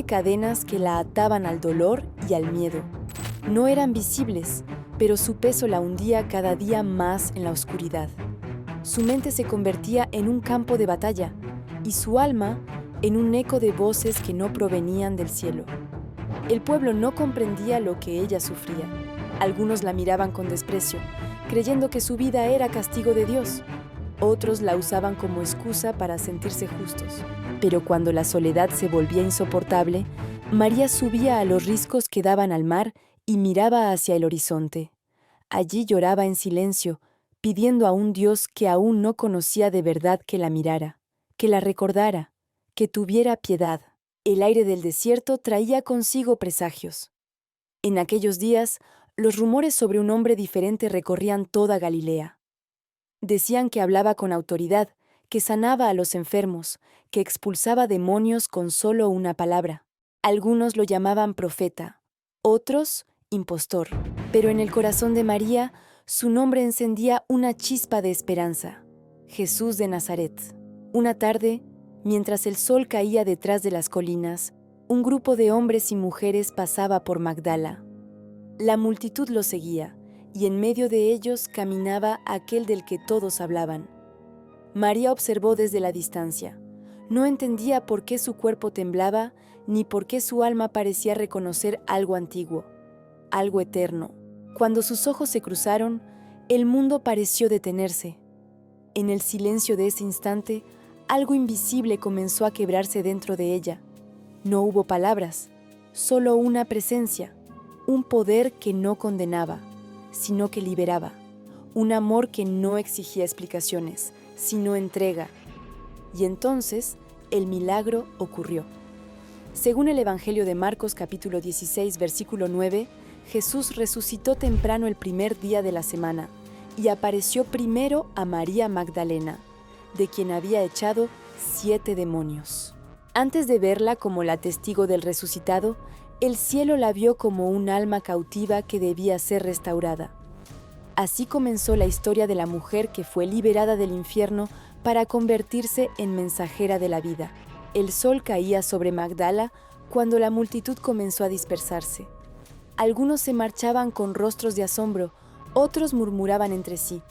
7 cadenas que la ataban al dolor y al miedo. No eran visibles, pero su peso la hundía cada día más en la oscuridad. Su mente se convertía en un campo de batalla y su alma en un eco de voces que no provenían del cielo. El pueblo no comprendía lo que ella sufría. Algunos la miraban con desprecio, creyendo que su vida era castigo de Dios. Otros la usaban como excusa para sentirse justos. Pero cuando la soledad se volvía insoportable, María subía a los riscos que daban al mar y miraba hacia el horizonte. Allí lloraba en silencio, pidiendo a un Dios que aún no conocía de verdad que la mirara, que la recordara, que tuviera piedad. El aire del desierto traía consigo presagios. En aquellos días, los rumores sobre un hombre diferente recorrían toda Galilea. Decían que hablaba con autoridad, que sanaba a los enfermos, que expulsaba demonios con solo una palabra. Algunos lo llamaban profeta, otros impostor. Pero en el corazón de María, su nombre encendía una chispa de esperanza: Jesús de Nazaret. Una tarde, mientras el sol caía detrás de las colinas, un grupo de hombres y mujeres pasaba por Magdala. La multitud lo seguía, y en medio de ellos caminaba aquel del que todos hablaban. María observó desde la distancia. No entendía por qué su cuerpo temblaba, ni por qué su alma parecía reconocer algo antiguo, algo eterno. Cuando sus ojos se cruzaron, el mundo pareció detenerse. En el silencio de ese instante, algo invisible comenzó a quebrarse dentro de ella. No hubo palabras, solo una presencia, un poder que no condenaba, sino que liberaba, un amor que no exigía explicaciones, sino entrega. Y entonces, el milagro ocurrió. Según el Evangelio de Marcos capítulo 16, versículo 9, Jesús resucitó temprano el primer día de la semana y apareció primero a María Magdalena, de quien había echado 7 demonios. Antes de verla como la testigo del resucitado, el cielo la vio como un alma cautiva que debía ser restaurada. Así comenzó la historia de la mujer que fue liberada del infierno para convertirse en mensajera de la vida. El sol caía sobre Magdala cuando la multitud comenzó a dispersarse. Algunos se marchaban con rostros de asombro, otros murmuraban entre sí.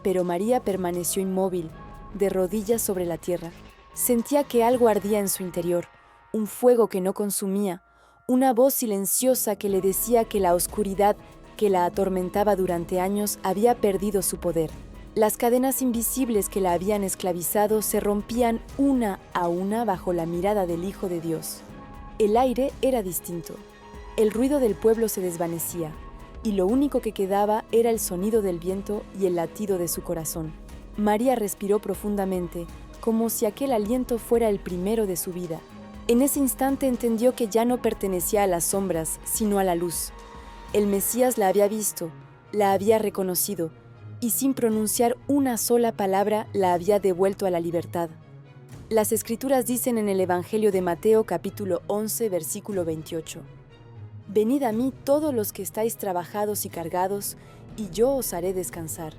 Pero María permaneció inmóvil, de rodillas sobre la tierra. Sentía que algo ardía en su interior, un fuego que no consumía, una voz silenciosa que le decía que la oscuridad que la atormentaba durante años había perdido su poder. Las cadenas invisibles que la habían esclavizado se rompían una a una bajo la mirada del Hijo de Dios. El aire era distinto. El ruido del pueblo se desvanecía, y lo único que quedaba era el sonido del viento y el latido de su corazón. María respiró profundamente, como si aquel aliento fuera el primero de su vida. En ese instante entendió que ya no pertenecía a las sombras, sino a la luz. El Mesías la había visto, la había reconocido, y sin pronunciar una sola palabra la había devuelto a la libertad. Las Escrituras dicen en el Evangelio de Mateo capítulo 11, versículo 28: «Venid a mí todos los que estáis trabajados y cargados, y yo os haré descansar».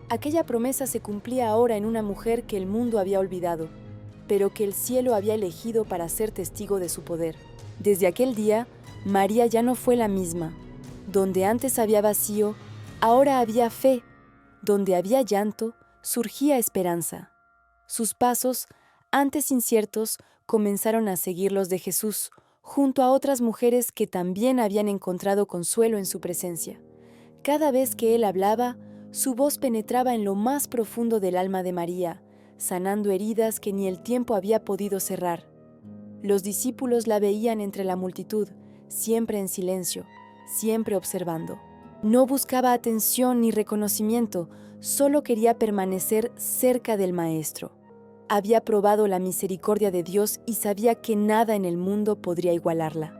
Aquella promesa se cumplía ahora en una mujer que el mundo había olvidado, pero que el cielo había elegido para ser testigo de su poder. Desde aquel día, María ya no fue la misma. Donde antes había vacío, ahora había fe. Donde había llanto, surgía esperanza. Sus pasos, antes inciertos, comenzaron a seguir los de Jesús, junto a otras mujeres que también habían encontrado consuelo en su presencia. Cada vez que él hablaba, su voz penetraba en lo más profundo del alma de María, sanando heridas que ni el tiempo había podido cerrar. Los discípulos la veían entre la multitud, siempre en silencio, siempre observando. No buscaba atención ni reconocimiento, solo quería permanecer cerca del Maestro. Había probado la misericordia de Dios y sabía que nada en el mundo podría igualarla.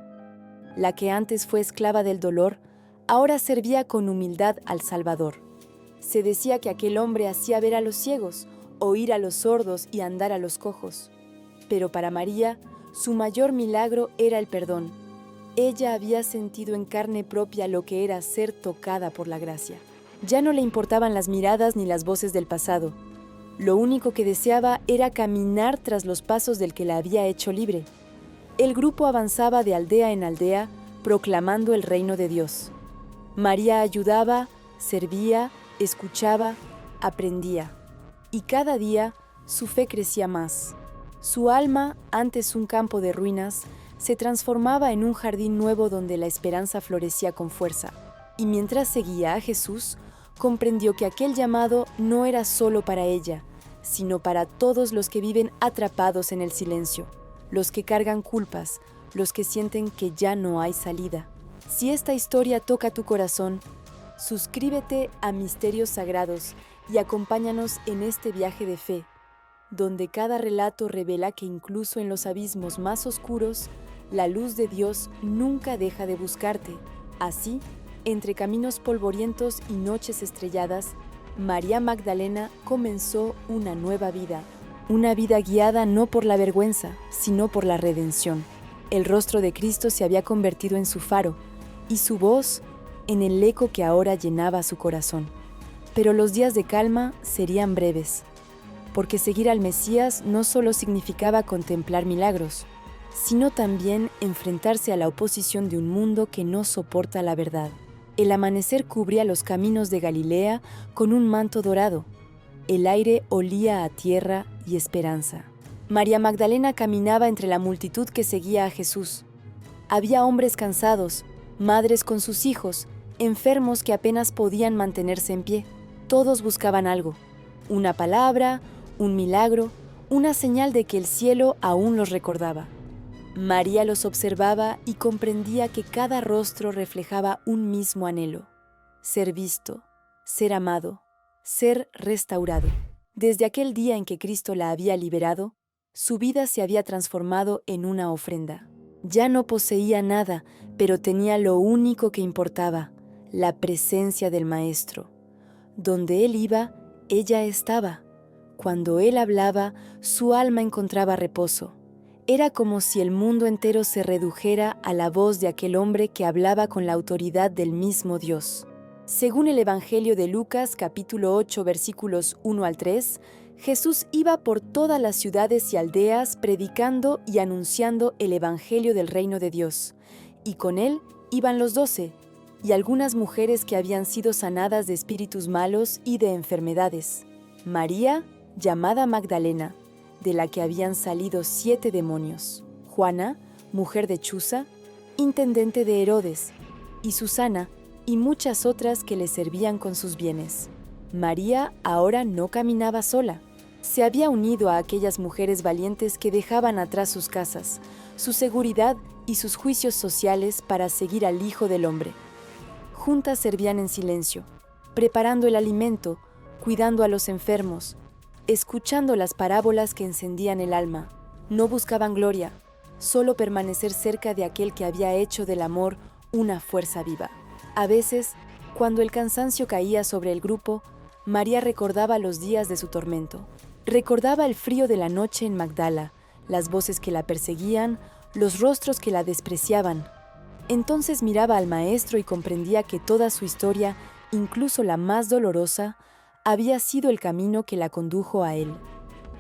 La que antes fue esclava del dolor, ahora servía con humildad al Salvador. Se decía que aquel hombre hacía ver a los ciegos, oír a los sordos y andar a los cojos. Pero para María, su mayor milagro era el perdón. Ella había sentido en carne propia lo que era ser tocada por la gracia. Ya no le importaban las miradas ni las voces del pasado. Lo único que deseaba era caminar tras los pasos del que la había hecho libre. El grupo avanzaba de aldea en aldea, proclamando el reino de Dios. María ayudaba, servía, escuchaba, aprendía. Y cada día su fe crecía más. Su alma, antes un campo de ruinas, se transformaba en un jardín nuevo donde la esperanza florecía con fuerza. Y mientras seguía a Jesús, comprendió que aquel llamado no era solo para ella, sino para todos los que viven atrapados en el silencio, los que cargan culpas, los que sienten que ya no hay salida. Si esta historia toca tu corazón, suscríbete a Misterios Sagrados y acompáñanos en este viaje de fe, donde cada relato revela que incluso en los abismos más oscuros, la luz de Dios nunca deja de buscarte. Así, entre caminos polvorientos y noches estrelladas, María Magdalena comenzó una nueva vida, una vida guiada no por la vergüenza, sino por la redención. El rostro de Cristo se había convertido en su faro, y su voz en el eco que ahora llenaba su corazón. Pero los días de calma serían breves, porque seguir al Mesías no solo significaba contemplar milagros, sino también enfrentarse a la oposición de un mundo que no soporta la verdad. El amanecer cubría los caminos de Galilea con un manto dorado. El aire olía a tierra y esperanza. María Magdalena caminaba entre la multitud que seguía a Jesús. Había hombres cansados, madres con sus hijos, enfermos que apenas podían mantenerse en pie. Todos buscaban algo, una palabra, un milagro, una señal de que el cielo aún los recordaba. María los observaba y comprendía que cada rostro reflejaba un mismo anhelo: ser visto, ser amado, ser restaurado. Desde aquel día en que Cristo la había liberado, su vida se había transformado en una ofrenda. Ya no poseía nada, pero tenía lo único que importaba: la presencia del Maestro. Donde Él iba, ella estaba. Cuando Él hablaba, su alma encontraba reposo. Era como si el mundo entero se redujera a la voz de aquel hombre que hablaba con la autoridad del mismo Dios. Según el Evangelio de Lucas, capítulo 8, versículos 1 al 3, Jesús iba por todas las ciudades y aldeas predicando y anunciando el Evangelio del reino de Dios. Y con Él iban los 12, y algunas mujeres que habían sido sanadas de espíritus malos y de enfermedades. María, llamada Magdalena, de la que habían salido 7 demonios. Juana, mujer de Chuza, intendente de Herodes, y Susana, y muchas otras que le servían con sus bienes. María ahora no caminaba sola. Se había unido a aquellas mujeres valientes que dejaban atrás sus casas, su seguridad y sus juicios sociales para seguir al Hijo del Hombre. Juntas servían en silencio, preparando el alimento, cuidando a los enfermos, escuchando las parábolas que encendían el alma. No buscaban gloria, solo permanecer cerca de aquel que había hecho del amor una fuerza viva. A veces, cuando el cansancio caía sobre el grupo, María recordaba los días de su tormento. Recordaba el frío de la noche en Magdala, las voces que la perseguían, los rostros que la despreciaban. Entonces miraba al Maestro y comprendía que toda su historia, incluso la más dolorosa, había sido el camino que la condujo a Él.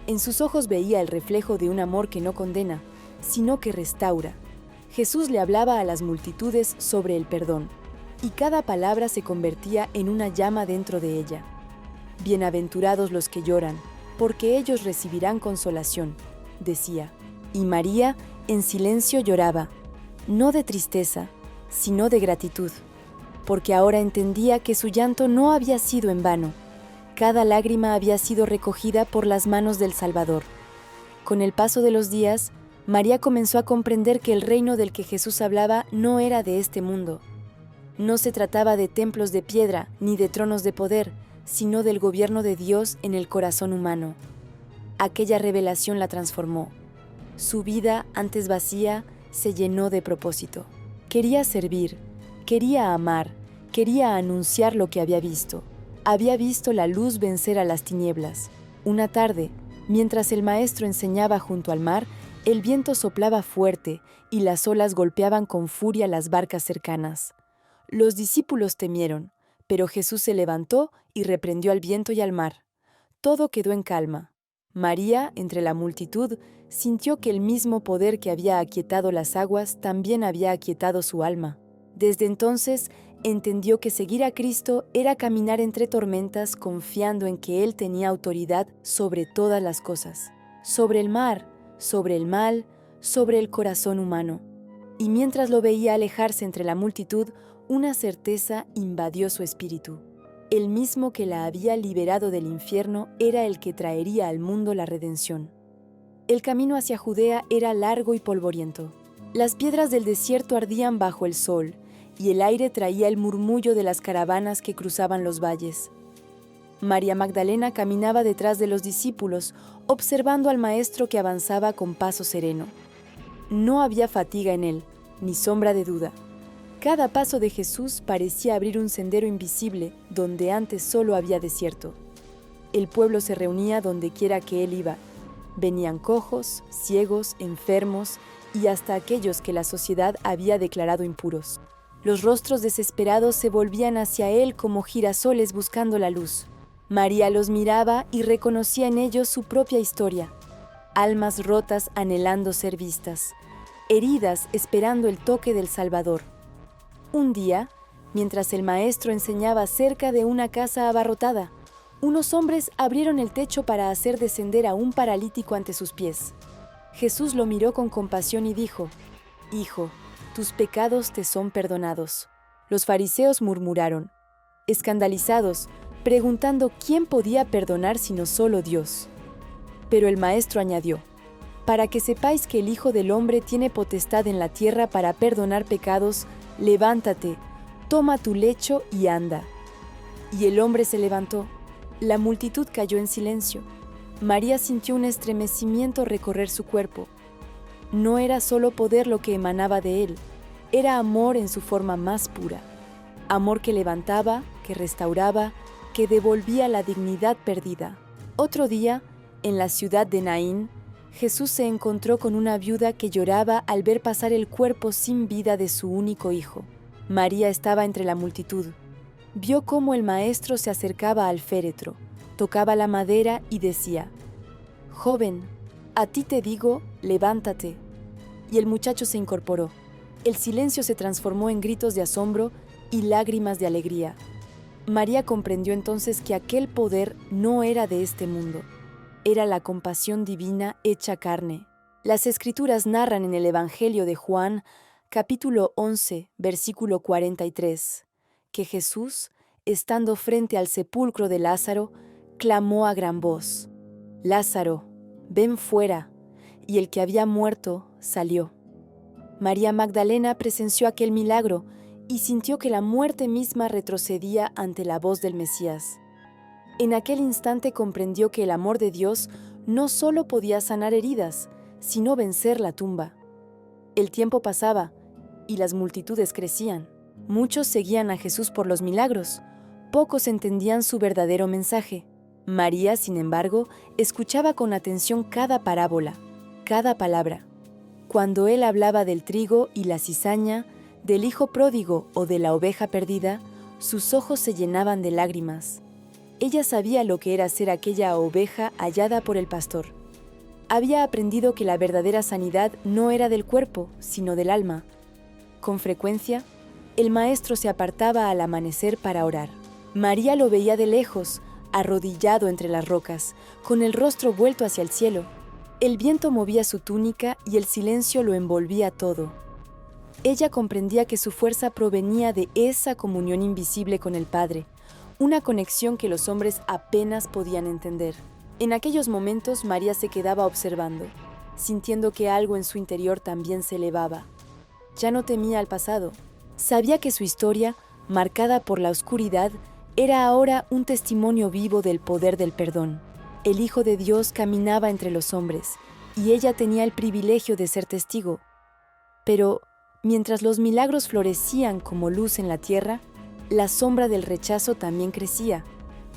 En sus ojos veía el reflejo de un amor que no condena, sino que restaura. Jesús le hablaba a las multitudes sobre el perdón, y cada palabra se convertía en una llama dentro de ella. Bienaventurados los que lloran, porque ellos recibirán consolación, decía. Y María, en silencio, lloraba, no de tristeza, sino de gratitud, porque ahora entendía que su llanto no había sido en vano. Cada lágrima había sido recogida por las manos del Salvador. Con el paso de los días, María comenzó a comprender que el reino del que Jesús hablaba no era de este mundo. No se trataba de templos de piedra ni de tronos de poder, sino del gobierno de Dios en el corazón humano. Aquella revelación la transformó. Su vida, antes vacía, se llenó de propósito. Quería servir, quería amar, quería anunciar lo que había visto. Había visto la luz vencer a las tinieblas. Una tarde, mientras el Maestro enseñaba junto al mar, el viento soplaba fuerte y las olas golpeaban con furia las barcas cercanas. Los discípulos temieron, pero Jesús se levantó y reprendió al viento y al mar. Todo quedó en calma. María, entre la multitud, sintió que el mismo poder que había aquietado las aguas también había aquietado su alma. Desde entonces, entendió que seguir a Cristo era caminar entre tormentas confiando en que Él tenía autoridad sobre todas las cosas, sobre el mar, sobre el mal, sobre el corazón humano. Y mientras lo veía alejarse entre la multitud, una certeza invadió su espíritu. El mismo que la había liberado del infierno era el que traería al mundo la redención. El camino hacia Judea era largo y polvoriento. Las piedras del desierto ardían bajo el sol, y el aire traía el murmullo de las caravanas que cruzaban los valles. María Magdalena caminaba detrás de los discípulos, observando al Maestro que avanzaba con paso sereno. No había fatiga en él, ni sombra de duda. Cada paso de Jesús parecía abrir un sendero invisible donde antes solo había desierto. El pueblo se reunía donde quiera que él iba. Venían cojos, ciegos, enfermos y hasta aquellos que la sociedad había declarado impuros. Los rostros desesperados se volvían hacia él como girasoles buscando la luz. María los miraba y reconocía en ellos su propia historia. Almas rotas anhelando ser vistas, heridas esperando el toque del Salvador. Un día, mientras el Maestro enseñaba cerca de una casa abarrotada, unos hombres abrieron el techo para hacer descender a un paralítico ante sus pies. Jesús lo miró con compasión y dijo: «Hijo, tus pecados te son perdonados». Los fariseos murmuraron, escandalizados, preguntando quién podía perdonar sino solo Dios. Pero el Maestro añadió: «Para que sepáis que el Hijo del Hombre tiene potestad en la tierra para perdonar pecados, levántate, toma tu lecho y anda». Y el hombre se levantó. La multitud cayó en silencio. María sintió un estremecimiento recorrer su cuerpo. No era solo poder lo que emanaba de él, era amor en su forma más pura. Amor que levantaba, que restauraba, que devolvía la dignidad perdida. Otro día, en la ciudad de Naín, Jesús se encontró con una viuda que lloraba al ver pasar el cuerpo sin vida de su único hijo. María estaba entre la multitud. Vio cómo el Maestro se acercaba al féretro, tocaba la madera y decía: «Joven, a ti te digo, levántate». Y el muchacho se incorporó. El silencio se transformó en gritos de asombro y lágrimas de alegría. María comprendió entonces que aquel poder no era de este mundo. Era la compasión divina hecha carne. Las Escrituras narran en el Evangelio de Juan, capítulo 11, versículo 43, que Jesús, estando frente al sepulcro de Lázaro, clamó a gran voz: «Lázaro, ven fuera». Y el que había muerto salió. María Magdalena presenció aquel milagro y sintió que la muerte misma retrocedía ante la voz del Mesías. En aquel instante comprendió que el amor de Dios no solo podía sanar heridas, sino vencer la tumba. El tiempo pasaba y las multitudes crecían. Muchos seguían a Jesús por los milagros, pocos entendían su verdadero mensaje. María, sin embargo, escuchaba con atención cada parábola, cada palabra. Cuando él hablaba del trigo y la cizaña, del hijo pródigo o de la oveja perdida, sus ojos se llenaban de lágrimas. Ella sabía lo que era ser aquella oveja hallada por el pastor. Había aprendido que la verdadera sanidad no era del cuerpo, sino del alma. Con frecuencia, el Maestro se apartaba al amanecer para orar. María lo veía de lejos, arrodillado entre las rocas, con el rostro vuelto hacia el cielo. El viento movía su túnica y el silencio lo envolvía todo. Ella comprendía que su fuerza provenía de esa comunión invisible con el Padre, una conexión que los hombres apenas podían entender. En aquellos momentos María se quedaba observando, sintiendo que algo en su interior también se elevaba. Ya no temía al pasado. Sabía que su historia, marcada por la oscuridad, era ahora un testimonio vivo del poder del perdón. El Hijo de Dios caminaba entre los hombres, y ella tenía el privilegio de ser testigo. Pero, mientras los milagros florecían como luz en la tierra, la sombra del rechazo también crecía.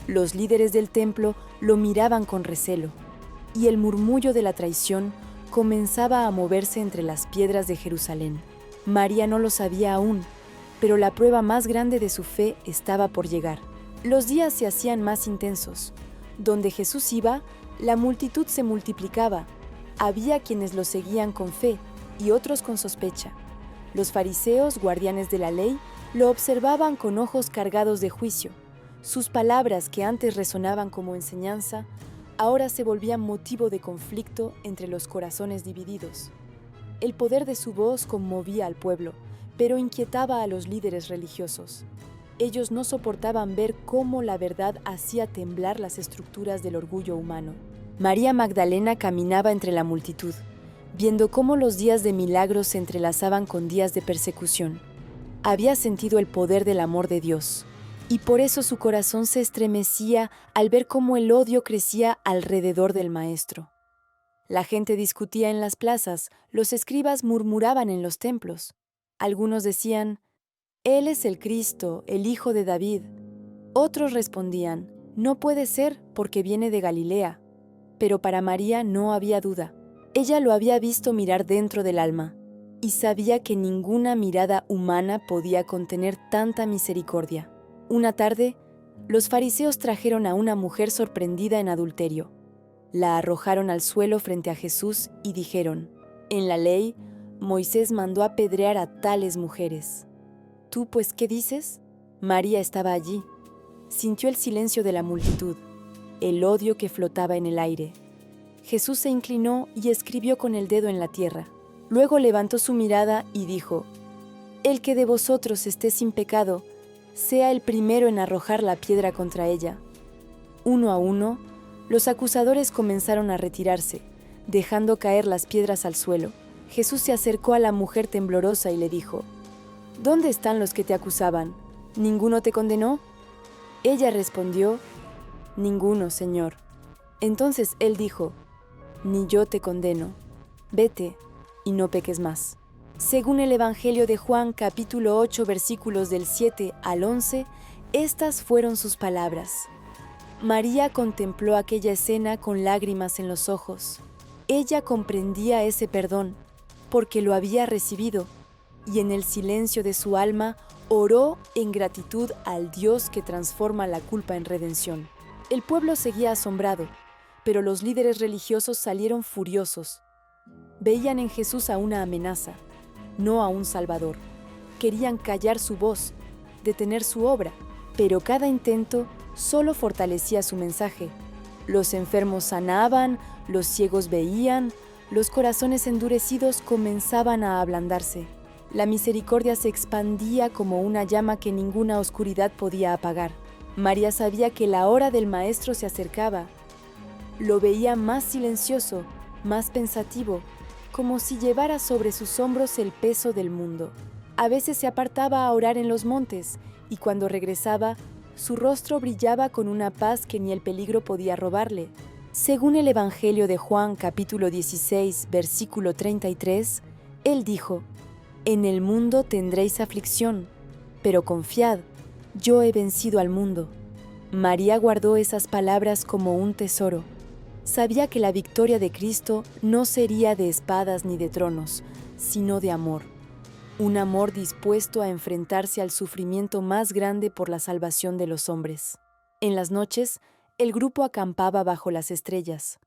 Los líderes del templo lo miraban con recelo, y el murmullo de la traición comenzaba a moverse entre las piedras de Jerusalén. María no lo sabía aún, pero la prueba más grande de su fe estaba por llegar. Los días se hacían más intensos. Donde Jesús iba, La multitud se multiplicaba. Había quienes lo seguían con fe y otros con sospecha. Los fariseos, guardianes de la ley, lo observaban con ojos cargados de juicio. Sus palabras, que antes resonaban como enseñanza, ahora se volvían motivo de conflicto entre los corazones divididos. El poder de su voz conmovía al pueblo, pero inquietaba a los líderes religiosos. Ellos no soportaban ver cómo la verdad hacía temblar las estructuras del orgullo humano. María Magdalena caminaba entre la multitud, viendo cómo los días de milagros se entrelazaban con días de persecución. Había sentido el poder del amor de Dios, y por eso su corazón se estremecía al ver cómo el odio crecía alrededor del Maestro. La gente discutía en las plazas, los escribas murmuraban en los templos. Algunos decían: «Él es el Cristo, el Hijo de David». Otros respondían: «No puede ser, porque viene de Galilea». Pero para María no había duda. Ella lo había visto mirar dentro del alma, y sabía que ninguna mirada humana podía contener tanta misericordia. Una tarde, los fariseos trajeron a una mujer sorprendida en adulterio. La arrojaron al suelo frente a Jesús y dijeron: «En la ley, Moisés mandó apedrear a tales mujeres. ¿Tú, pues, qué dices?». María estaba allí. Sintió el silencio de la multitud, el odio que flotaba en el aire. Jesús se inclinó y escribió con el dedo en la tierra. Luego levantó su mirada y dijo: «El que de vosotros esté sin pecado, sea el primero en arrojar la piedra contra ella». Uno a uno, los acusadores comenzaron a retirarse, dejando caer las piedras al suelo. Jesús se acercó a la mujer temblorosa y le dijo: «¿Dónde están los que te acusaban? ¿Ninguno te condenó?». Ella respondió: «Ninguno, Señor». Entonces él dijo: «Ni yo te condeno. Vete y no peques más». Según el Evangelio de Juan, capítulo 8, versículos del 7 al 11, estas fueron sus palabras. María contempló aquella escena con lágrimas en los ojos. Ella comprendía ese perdón, porque lo había recibido, y en el silencio de su alma oró en gratitud al Dios que transforma la culpa en redención. El pueblo seguía asombrado, pero los líderes religiosos salieron furiosos. Veían en Jesús a una amenaza, no a un Salvador. Querían callar su voz, detener su obra, pero cada intento solo fortalecía su mensaje. Los enfermos sanaban, los ciegos veían, los corazones endurecidos comenzaban a ablandarse. La misericordia se expandía como una llama que ninguna oscuridad podía apagar. María sabía que la hora del Maestro se acercaba. Lo veía más silencioso, más pensativo, como si llevara sobre sus hombros el peso del mundo. A veces se apartaba a orar en los montes, y cuando regresaba, su rostro brillaba con una paz que ni el peligro podía robarle. Según el Evangelio de Juan, capítulo 16, versículo 33, él dijo: «En el mundo tendréis aflicción, pero confiad, yo he vencido al mundo». María guardó esas palabras como un tesoro. Sabía que la victoria de Cristo no sería de espadas ni de tronos, sino de amor. Un amor dispuesto a enfrentarse al sufrimiento más grande por la salvación de los hombres. En las noches, el grupo acampaba bajo las estrellas.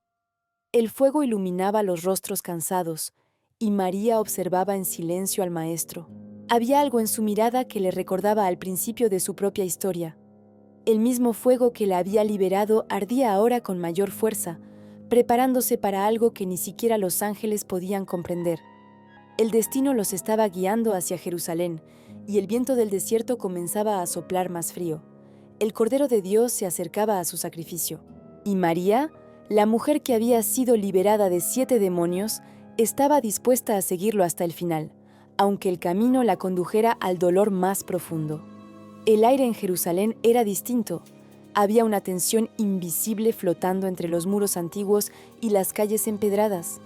El fuego iluminaba los rostros cansados, y María observaba en silencio al Maestro. Había algo en su mirada que le recordaba al principio de su propia historia. El mismo fuego que la había liberado ardía ahora con mayor fuerza, preparándose para algo que ni siquiera los ángeles podían comprender. El destino los estaba guiando hacia Jerusalén, y el viento del desierto comenzaba a soplar más frío. El Cordero de Dios se acercaba a su sacrificio. Y María, la mujer que había sido liberada de 7 demonios, estaba dispuesta a seguirlo hasta el final, aunque el camino la condujera al dolor más profundo. El aire en Jerusalén era distinto. Había una tensión invisible flotando entre los muros antiguos y las calles empedradas.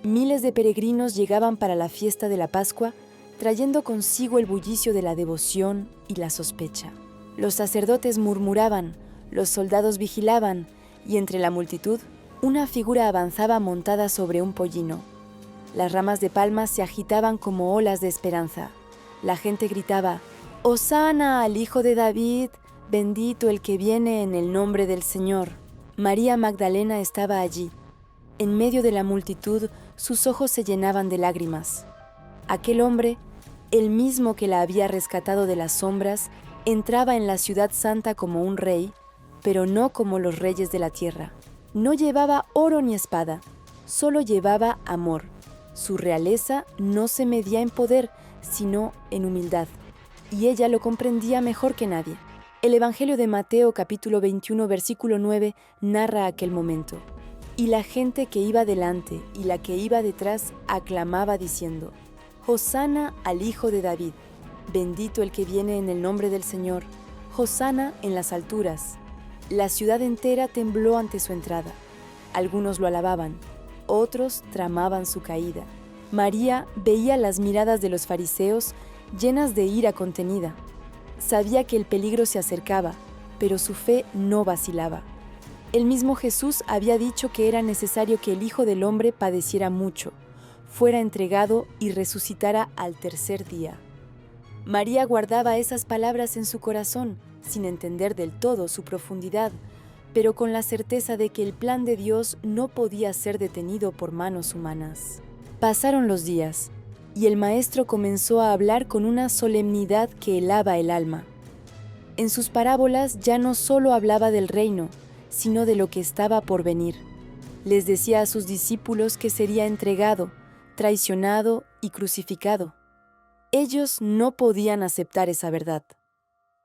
Miles de peregrinos llegaban para la fiesta de la Pascua, trayendo consigo el bullicio de la devoción y la sospecha. Los sacerdotes murmuraban, los soldados vigilaban, y entre la multitud, una figura avanzaba montada sobre un pollino. Las ramas de palmas se agitaban como olas de esperanza. La gente gritaba: «Hosana al Hijo de David, bendito el que viene en el nombre del Señor». María Magdalena estaba allí. En medio de la multitud, sus ojos se llenaban de lágrimas. Aquel hombre, el mismo que la había rescatado de las sombras, entraba en la ciudad santa como un rey, pero no como los reyes de la tierra. No llevaba oro ni espada, solo llevaba amor. Su realeza no se medía en poder, sino en humildad, y ella lo comprendía mejor que nadie. El Evangelio de Mateo capítulo 21 versículo 9 narra aquel momento. Y la gente que iba delante y la que iba detrás aclamaba diciendo: Hosana al Hijo de David, bendito el que viene en el nombre del Señor, Hosana en las alturas. La ciudad entera tembló ante su entrada. Algunos lo alababan, otros tramaban su caída. María veía las miradas de los fariseos llenas de ira contenida. Sabía que el peligro se acercaba, pero su fe no vacilaba. El mismo Jesús había dicho que era necesario que el Hijo del Hombre padeciera mucho, fuera entregado y resucitara al tercer día. María guardaba esas palabras en su corazón, sin entender del todo su profundidad, pero con la certeza de que el plan de Dios no podía ser detenido por manos humanas. Pasaron los días, y el Maestro comenzó a hablar con una solemnidad que helaba el alma. En sus parábolas ya no solo hablaba del reino, sino de lo que estaba por venir. Les decía a sus discípulos que sería entregado, traicionado y crucificado. Ellos no podían aceptar esa verdad.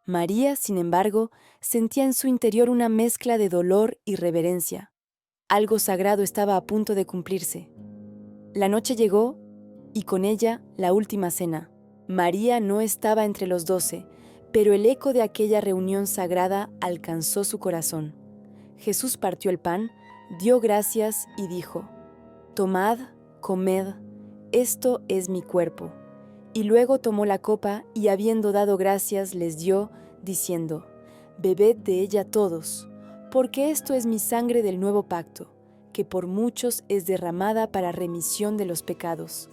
María, sin embargo, sentía en su interior una mezcla de dolor y reverencia. Algo sagrado estaba a punto de cumplirse. La noche llegó, y con ella la última cena. María no estaba entre los 12, pero el eco de aquella reunión sagrada alcanzó su corazón. Jesús partió el pan, dio gracias y dijo: Tomad, comed, esto es mi cuerpo. Y luego tomó la copa y habiendo dado gracias les dio, diciendo: Bebed de ella todos, porque esto es mi sangre del nuevo pacto, que por muchos es derramada para remisión de los pecados.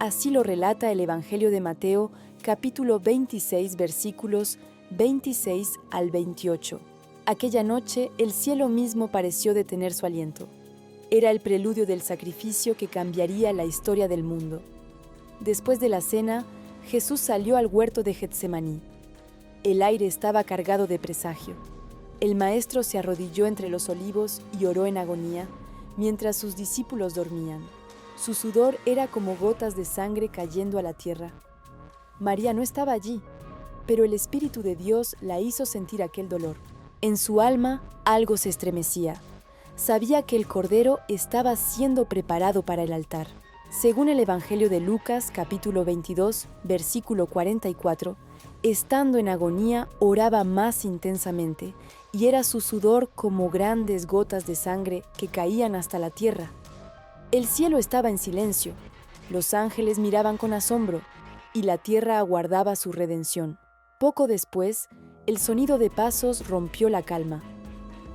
Así lo relata el Evangelio de Mateo, capítulo 26, versículos 26 al 28. Aquella noche el cielo mismo pareció detener su aliento. Era el preludio del sacrificio que cambiaría la historia del mundo. Después de la cena, Jesús salió al huerto de Getsemaní. El aire estaba cargado de presagio. El Maestro se arrodilló entre los olivos y oró en agonía, mientras sus discípulos dormían. Su sudor era como gotas de sangre cayendo a la tierra. María no estaba allí, pero el Espíritu de Dios la hizo sentir aquel dolor. En su alma algo se estremecía. Sabía que el Cordero estaba siendo preparado para el altar. Según el Evangelio de Lucas, capítulo 22, versículo 44, estando en agonía, oraba más intensamente, y era su sudor como grandes gotas de sangre que caían hasta la tierra. El cielo estaba en silencio, los ángeles miraban con asombro, y la tierra aguardaba su redención. Poco después, el sonido de pasos rompió la calma.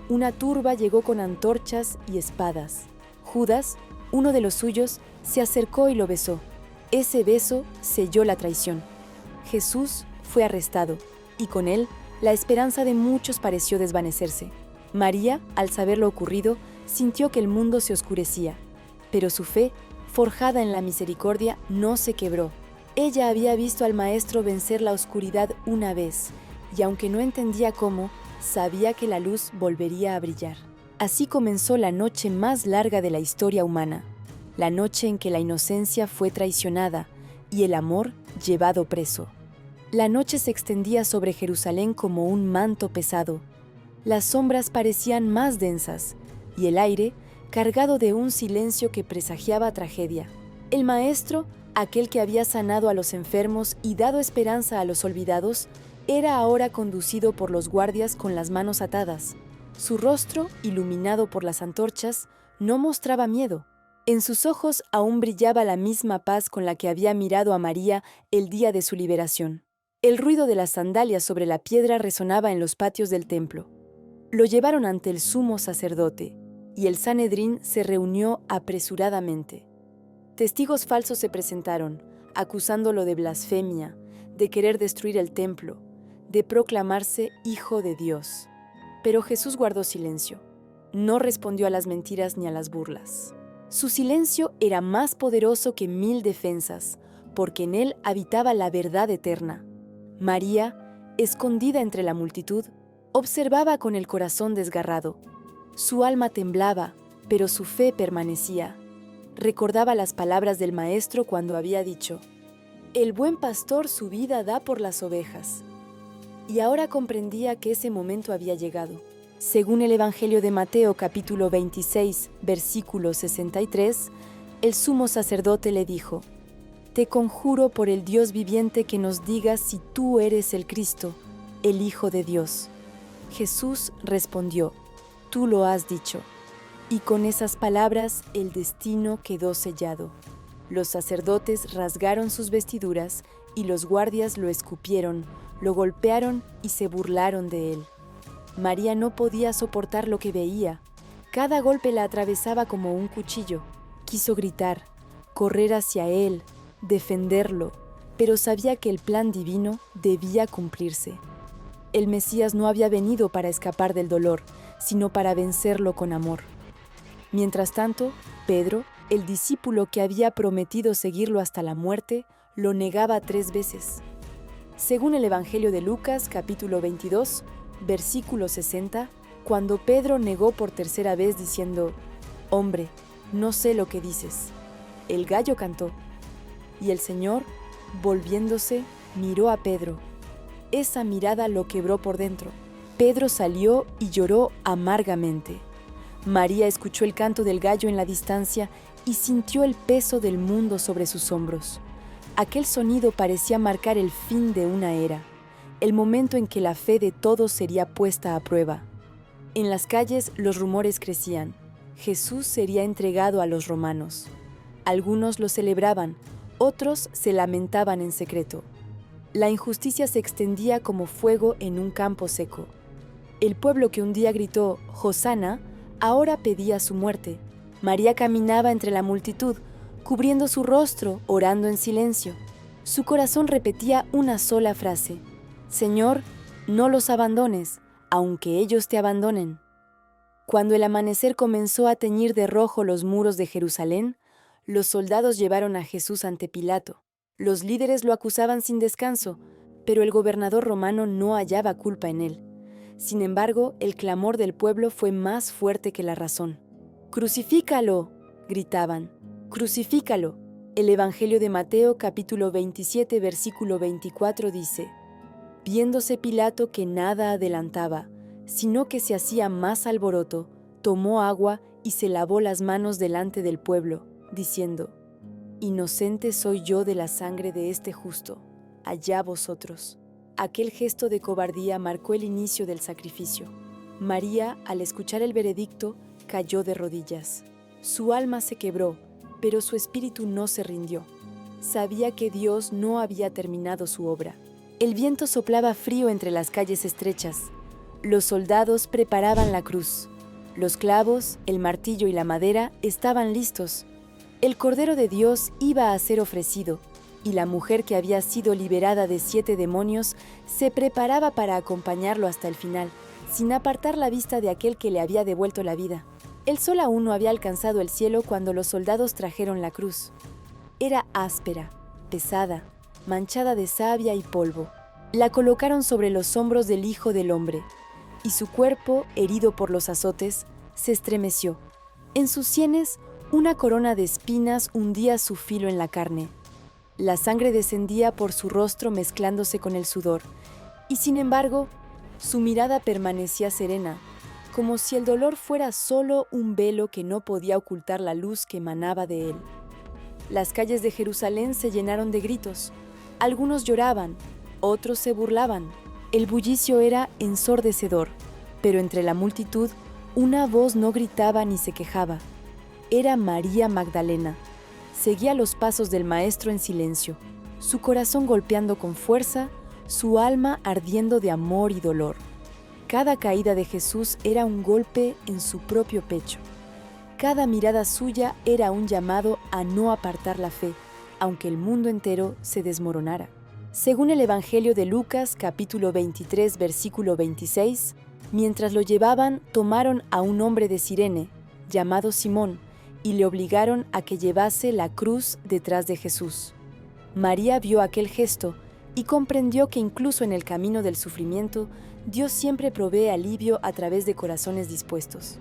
Una turba llegó con antorchas y espadas. Judas, uno de los suyos, se acercó y lo besó. Ese beso selló la traición. Jesús fue arrestado, y con él la esperanza de muchos pareció desvanecerse. María, al saber lo ocurrido, sintió que el mundo se oscurecía, pero su fe, forjada en la misericordia, no se quebró. Ella había visto al Maestro vencer la oscuridad una vez, y aunque no entendía cómo, sabía que la luz volvería a brillar. Así comenzó la noche más larga de la historia humana, la noche en que la inocencia fue traicionada y el amor llevado preso. La noche se extendía sobre Jerusalén como un manto pesado. Las sombras parecían más densas y el aire cargado de un silencio que presagiaba tragedia. El Maestro, aquel que había sanado a los enfermos y dado esperanza a los olvidados, era ahora conducido por los guardias con las manos atadas. Su rostro, iluminado por las antorchas, no mostraba miedo. En sus ojos aún brillaba la misma paz con la que había mirado a María el día de su liberación. El ruido de las sandalias sobre la piedra resonaba en los patios del templo. Lo llevaron ante el sumo sacerdote, y el Sanedrín se reunió apresuradamente. Testigos falsos se presentaron, acusándolo de blasfemia, de querer destruir el templo, de proclamarse Hijo de Dios. Pero Jesús guardó silencio. No respondió a las mentiras ni a las burlas. Su silencio era más poderoso que 1000 defensas, porque en él habitaba la verdad eterna. María, escondida entre la multitud, observaba con el corazón desgarrado. Su alma temblaba, pero su fe permanecía. Recordaba las palabras del Maestro cuando había dicho: «El buen pastor su vida da por las ovejas». Y ahora comprendía que ese momento había llegado. Según el Evangelio de Mateo capítulo 26, versículo 63, el sumo sacerdote le dijo: «Te conjuro por el Dios viviente que nos digas si tú eres el Cristo, el Hijo de Dios». Jesús respondió: «Tú lo has dicho». Y con esas palabras el destino quedó sellado. Los sacerdotes rasgaron sus vestiduras y los guardias lo escupieron, lo golpearon y se burlaron de él. María no podía soportar lo que veía. Cada golpe la atravesaba como un cuchillo. Quiso gritar, correr hacia él, defenderlo, pero sabía que el plan divino debía cumplirse. El Mesías no había venido para escapar del dolor, sino para vencerlo con amor. Mientras tanto, Pedro, el discípulo que había prometido seguirlo hasta la muerte, lo negaba 3 veces. Según el Evangelio de Lucas, capítulo 22, versículo 60, cuando Pedro negó por 3ª vez diciendo: «Hombre, no sé lo que dices», el gallo cantó. Y el Señor, volviéndose, miró a Pedro. Esa mirada lo quebró por dentro. Pedro salió y lloró amargamente. María escuchó el canto del gallo en la distancia y sintió el peso del mundo sobre sus hombros. Aquel sonido parecía marcar el fin de una era, el momento en que la fe de todos sería puesta a prueba. En las calles los rumores crecían. Jesús sería entregado a los romanos. Algunos lo celebraban, otros se lamentaban en secreto. La injusticia se extendía como fuego en un campo seco. El pueblo que un día gritó «Hosana», ahora pedía su muerte. María caminaba entre la multitud, cubriendo su rostro, orando en silencio. Su corazón repetía una sola frase: «Señor, no los abandones, aunque ellos te abandonen». Cuando el amanecer comenzó a teñir de rojo los muros de Jerusalén, los soldados llevaron a Jesús ante Pilato. Los líderes lo acusaban sin descanso, pero el gobernador romano no hallaba culpa en él. Sin embargo, el clamor del pueblo fue más fuerte que la razón. «¡Crucifícalo!», gritaban. «¡Crucifícalo!». El Evangelio de Mateo, capítulo 27, versículo 24 dice: «Viéndose Pilato que nada adelantaba, sino que se hacía más alboroto, tomó agua y se lavó las manos delante del pueblo, diciendo: Inocente soy yo de la sangre de este justo, allá vosotros». Aquel gesto de cobardía marcó el inicio del sacrificio. María, al escuchar el veredicto, cayó de rodillas. Su alma se quebró, pero su espíritu no se rindió. Sabía que Dios no había terminado su obra. El viento soplaba frío entre las calles estrechas. Los soldados preparaban la cruz. Los clavos, el martillo y la madera estaban listos. El Cordero de Dios iba a ser ofrecido, y la mujer que había sido liberada de 7 demonios se preparaba para acompañarlo hasta el final, sin apartar la vista de aquel que le había devuelto la vida. El sol aún no había alcanzado el cielo cuando los soldados trajeron la cruz. Era áspera, pesada, manchada de savia y polvo. La colocaron sobre los hombros del Hijo del Hombre, y su cuerpo, herido por los azotes, se estremeció. En sus sienes, una corona de espinas hundía su filo en la carne. La sangre descendía por su rostro mezclándose con el sudor, y sin embargo, su mirada permanecía serena, como si el dolor fuera solo un velo que no podía ocultar la luz que emanaba de él. Las calles de Jerusalén se llenaron de gritos. Algunos lloraban, otros se burlaban. El bullicio era ensordecedor, pero entre la multitud, una voz no gritaba ni se quejaba. Era María Magdalena. Seguía los pasos del Maestro en silencio, su corazón golpeando con fuerza, su alma ardiendo de amor y dolor. Cada caída de Jesús era un golpe en su propio pecho. Cada mirada suya era un llamado a no apartar la fe, aunque el mundo entero se desmoronara. Según el Evangelio de Lucas, capítulo 23, versículo 26, Mientras lo llevaban, tomaron a un hombre de Cirene, llamado Simón, y le obligaron a que llevase la cruz detrás de Jesús. María vio aquel gesto y comprendió que incluso en el camino del sufrimiento, Dios siempre provee alivio a través de corazones dispuestos.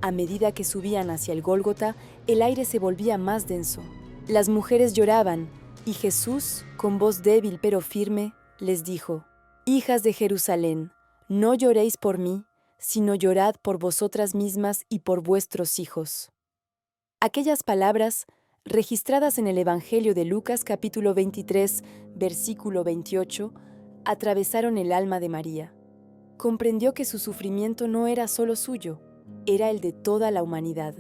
A medida que subían hacia el Gólgota, el aire se volvía más denso. Las mujeres lloraban, y Jesús, con voz débil pero firme, les dijo: «Hijas de Jerusalén, no lloréis por mí, sino llorad por vosotras mismas y por vuestros hijos». Aquellas palabras, registradas en el Evangelio de Lucas capítulo 23, versículo 28, atravesaron el alma de María. Comprendió que su sufrimiento no era solo suyo, era el de toda la humanidad.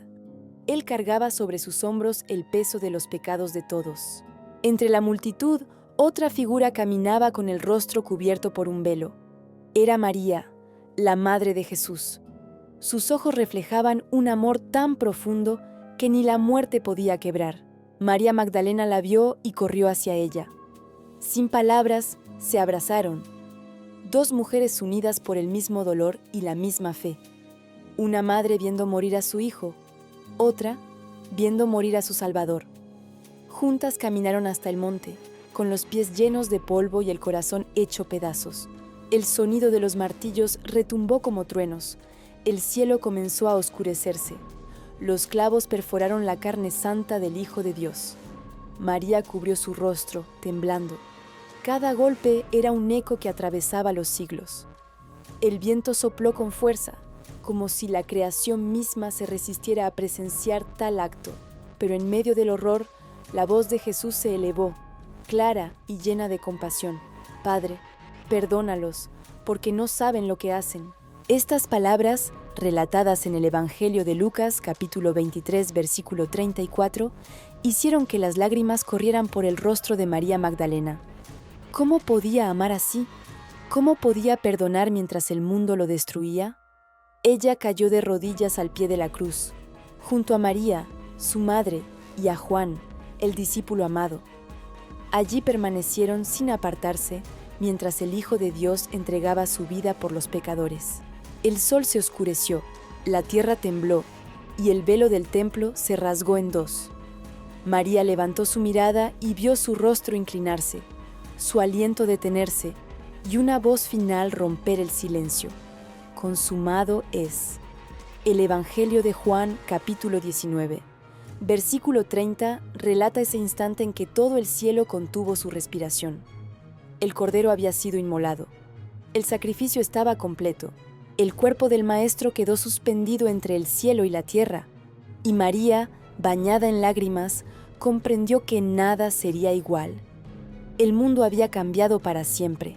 Él cargaba sobre sus hombros el peso de los pecados de todos. Entre la multitud, otra figura caminaba con el rostro cubierto por un velo. Era María, la madre de Jesús. Sus ojos reflejaban un amor tan profundo que ni la muerte podía quebrar. María Magdalena la vio y corrió hacia ella. Sin palabras, se abrazaron. Dos mujeres unidas por el mismo dolor y la misma fe. Una madre viendo morir a su hijo, otra viendo morir a su Salvador. Juntas caminaron hasta el monte, con los pies llenos de polvo y el corazón hecho pedazos. El sonido de los martillos retumbó como truenos. El cielo comenzó a oscurecerse. Los clavos perforaron la carne santa del Hijo de Dios. María cubrió su rostro, temblando. Cada golpe era un eco que atravesaba los siglos. El viento sopló con fuerza, como si la creación misma se resistiera a presenciar tal acto. Pero en medio del horror, la voz de Jesús se elevó, clara y llena de compasión. «Padre, perdónalos, porque no saben lo que hacen». Estas palabras, relatadas en el Evangelio de Lucas, capítulo 23, versículo 34, hicieron que las lágrimas corrieran por el rostro de María Magdalena. ¿Cómo podía amar así? ¿Cómo podía perdonar mientras el mundo lo destruía? Ella cayó de rodillas al pie de la cruz, junto a María, su madre, y a Juan, el discípulo amado. Allí permanecieron sin apartarse, mientras el Hijo de Dios entregaba su vida por los pecadores. El sol se oscureció, la tierra tembló, y el velo del templo se rasgó en dos. María levantó su mirada y vio su rostro inclinarse, su aliento detenerse, y una voz final romper el silencio. «Consumado es». El Evangelio de Juan, capítulo 19. Versículo 30 relata ese instante en que todo el cielo contuvo su respiración. El cordero había sido inmolado. El sacrificio estaba completo. El cuerpo del Maestro quedó suspendido entre el cielo y la tierra. Y María, bañada en lágrimas, comprendió que nada sería igual. El mundo había cambiado para siempre.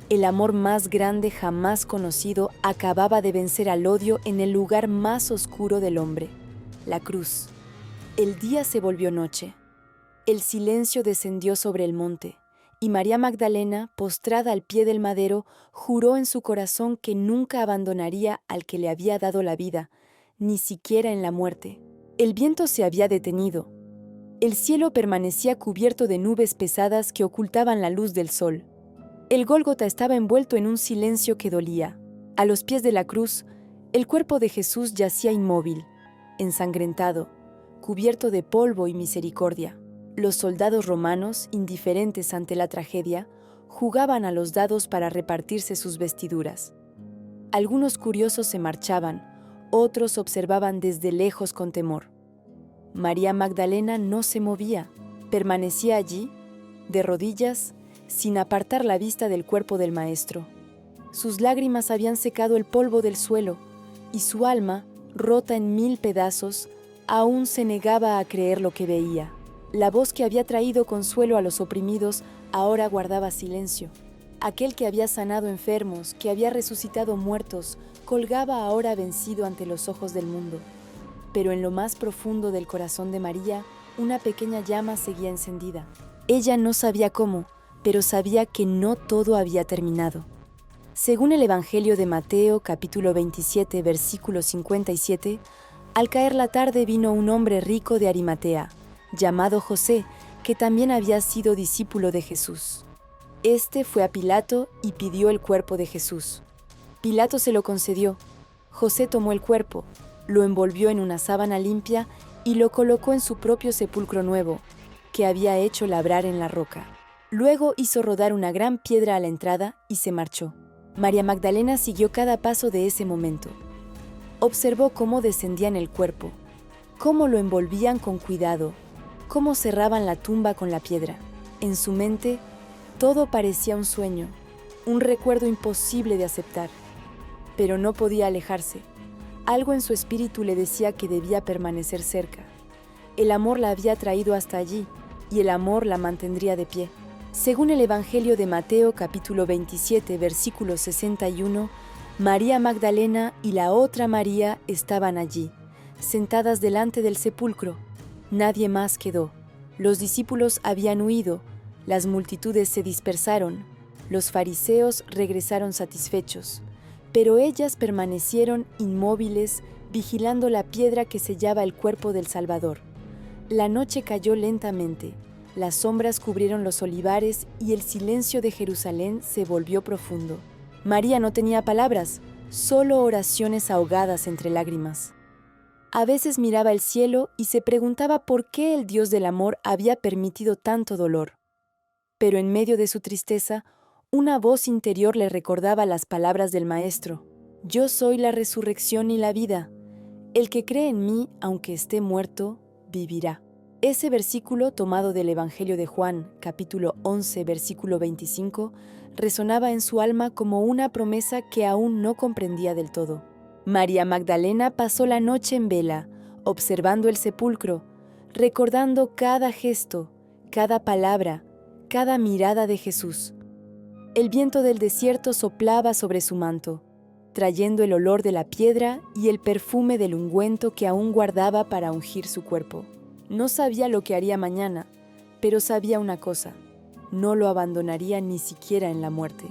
El amor más grande jamás conocido acababa de vencer al odio en el lugar más oscuro del hombre, la cruz. El día se volvió noche. El silencio descendió sobre el monte, y María Magdalena, postrada al pie del madero, juró en su corazón que nunca abandonaría al que le había dado la vida, ni siquiera en la muerte. El viento se había detenido. El cielo permanecía cubierto de nubes pesadas que ocultaban la luz del sol. El Gólgota estaba envuelto en un silencio que dolía. A los pies de la cruz, el cuerpo de Jesús yacía inmóvil, ensangrentado, cubierto de polvo y misericordia. Los soldados romanos, indiferentes ante la tragedia, jugaban a los dados para repartirse sus vestiduras. Algunos curiosos se marchaban, otros observaban desde lejos con temor. María Magdalena no se movía, permanecía allí, de rodillas, sin apartar la vista del cuerpo del Maestro. Sus lágrimas habían secado el polvo del suelo, y su alma, rota en 1000 pedazos, aún se negaba a creer lo que veía. La voz que había traído consuelo a los oprimidos ahora guardaba silencio. Aquel que había sanado enfermos, que había resucitado muertos, colgaba ahora vencido ante los ojos del mundo. Pero en lo más profundo del corazón de María, una pequeña llama seguía encendida. Ella no sabía cómo, pero sabía que no todo había terminado. Según el Evangelio de Mateo, capítulo 27, versículo 57, al caer la tarde vino un hombre rico de Arimatea, llamado José, que también había sido discípulo de Jesús. Este fue a Pilato y pidió el cuerpo de Jesús. Pilato se lo concedió. José tomó el cuerpo, lo envolvió en una sábana limpia y lo colocó en su propio sepulcro nuevo, que había hecho labrar en la roca. Luego hizo rodar una gran piedra a la entrada y se marchó. María Magdalena siguió cada paso de ese momento. Observó cómo descendían el cuerpo, cómo lo envolvían con cuidado, cómo cerraban la tumba con la piedra. En su mente, todo parecía un sueño, un recuerdo imposible de aceptar. Pero no podía alejarse. Algo en su espíritu le decía que debía permanecer cerca. El amor la había traído hasta allí, y el amor la mantendría de pie. Según el Evangelio de Mateo, capítulo 27, versículo 61, María Magdalena y la otra María estaban allí, sentadas delante del sepulcro. Nadie más quedó. Los discípulos habían huido, las multitudes se dispersaron, los fariseos regresaron satisfechos, pero ellas permanecieron inmóviles, vigilando la piedra que sellaba el cuerpo del Salvador. La noche cayó lentamente, las sombras cubrieron los olivares y el silencio de Jerusalén se volvió profundo. María no tenía palabras, solo oraciones ahogadas entre lágrimas. A veces miraba el cielo y se preguntaba por qué el Dios del amor había permitido tanto dolor. Pero en medio de su tristeza, una voz interior le recordaba las palabras del Maestro: «Yo soy la resurrección y la vida. El que cree en mí, aunque esté muerto, vivirá». Ese versículo, tomado del Evangelio de Juan, capítulo 11, versículo 25, resonaba en su alma como una promesa que aún no comprendía del todo. María Magdalena pasó la noche en vela, observando el sepulcro, recordando cada gesto, cada palabra, cada mirada de Jesús. El viento del desierto soplaba sobre su manto, trayendo el olor de la piedra y el perfume del ungüento que aún guardaba para ungir su cuerpo. No sabía lo que haría mañana, pero sabía una cosa: no lo abandonaría ni siquiera en la muerte.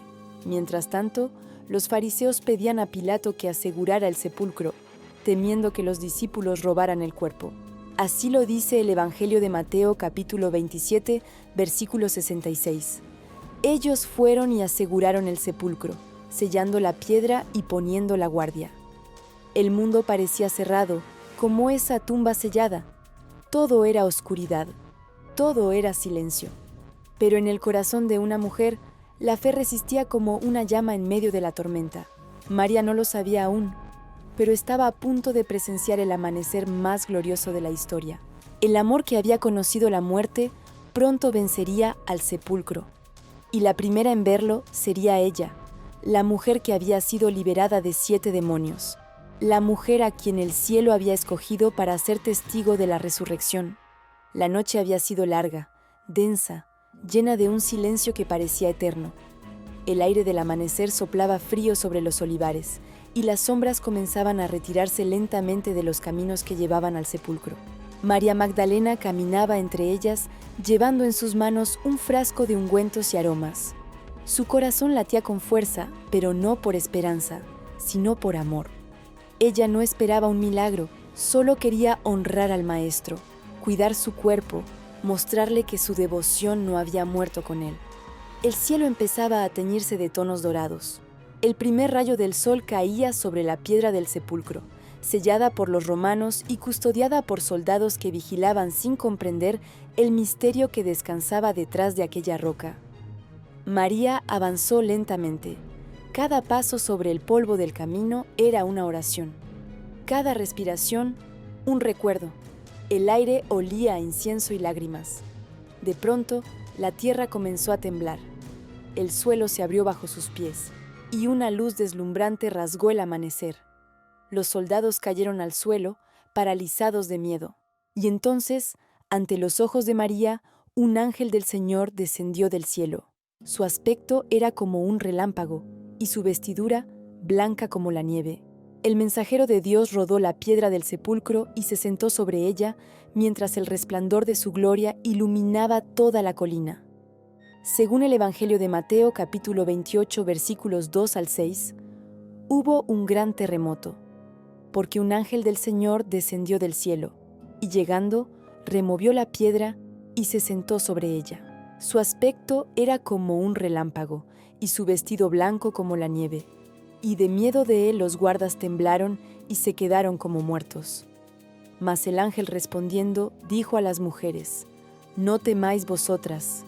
Mientras tanto, los fariseos pedían a Pilato que asegurara el sepulcro, temiendo que los discípulos robaran el cuerpo. Así lo dice el Evangelio de Mateo, capítulo 27, versículo 66. Ellos fueron y aseguraron el sepulcro, sellando la piedra y poniendo la guardia. El mundo parecía cerrado, como esa tumba sellada. Todo era oscuridad, todo era silencio. Pero en el corazón de una mujer, la fe resistía como una llama en medio de la tormenta. María no lo sabía aún, pero estaba a punto de presenciar el amanecer más glorioso de la historia. El amor que había conocido la muerte pronto vencería al sepulcro. Y la primera en verlo sería ella, la mujer que había sido liberada de 7 demonios. La mujer a quien el cielo había escogido para ser testigo de la resurrección. La noche había sido larga, densa, llena de un silencio que parecía eterno. El aire del amanecer soplaba frío sobre los olivares, y las sombras comenzaban a retirarse lentamente de los caminos que llevaban al sepulcro. María Magdalena caminaba entre ellas, llevando en sus manos un frasco de ungüentos y aromas. Su corazón latía con fuerza, pero no por esperanza, sino por amor. Ella no esperaba un milagro, solo quería honrar al Maestro, cuidar su cuerpo, mostrarle que su devoción no había muerto con él. El cielo empezaba a teñirse de tonos dorados. El primer rayo del sol caía sobre la piedra del sepulcro, sellada por los romanos y custodiada por soldados que vigilaban sin comprender el misterio que descansaba detrás de aquella roca. María avanzó lentamente. Cada paso sobre el polvo del camino era una oración. Cada respiración, un recuerdo. El aire olía a incienso y lágrimas. De pronto, la tierra comenzó a temblar. El suelo se abrió bajo sus pies, y una luz deslumbrante rasgó el amanecer. Los soldados cayeron al suelo, paralizados de miedo. Y entonces, ante los ojos de María, un ángel del Señor descendió del cielo. Su aspecto era como un relámpago, y su vestidura blanca como la nieve. El mensajero de Dios rodó la piedra del sepulcro y se sentó sobre ella, mientras el resplandor de su gloria iluminaba toda la colina. Según el Evangelio de Mateo, capítulo 28, versículos 2 al 6, hubo un gran terremoto, porque un ángel del Señor descendió del cielo, y llegando, removió la piedra y se sentó sobre ella. Su aspecto era como un relámpago, y su vestido blanco como la nieve. y de miedo de él los guardas temblaron y se quedaron como muertos. Mas el ángel respondiendo dijo a las mujeres: No temáis vosotras,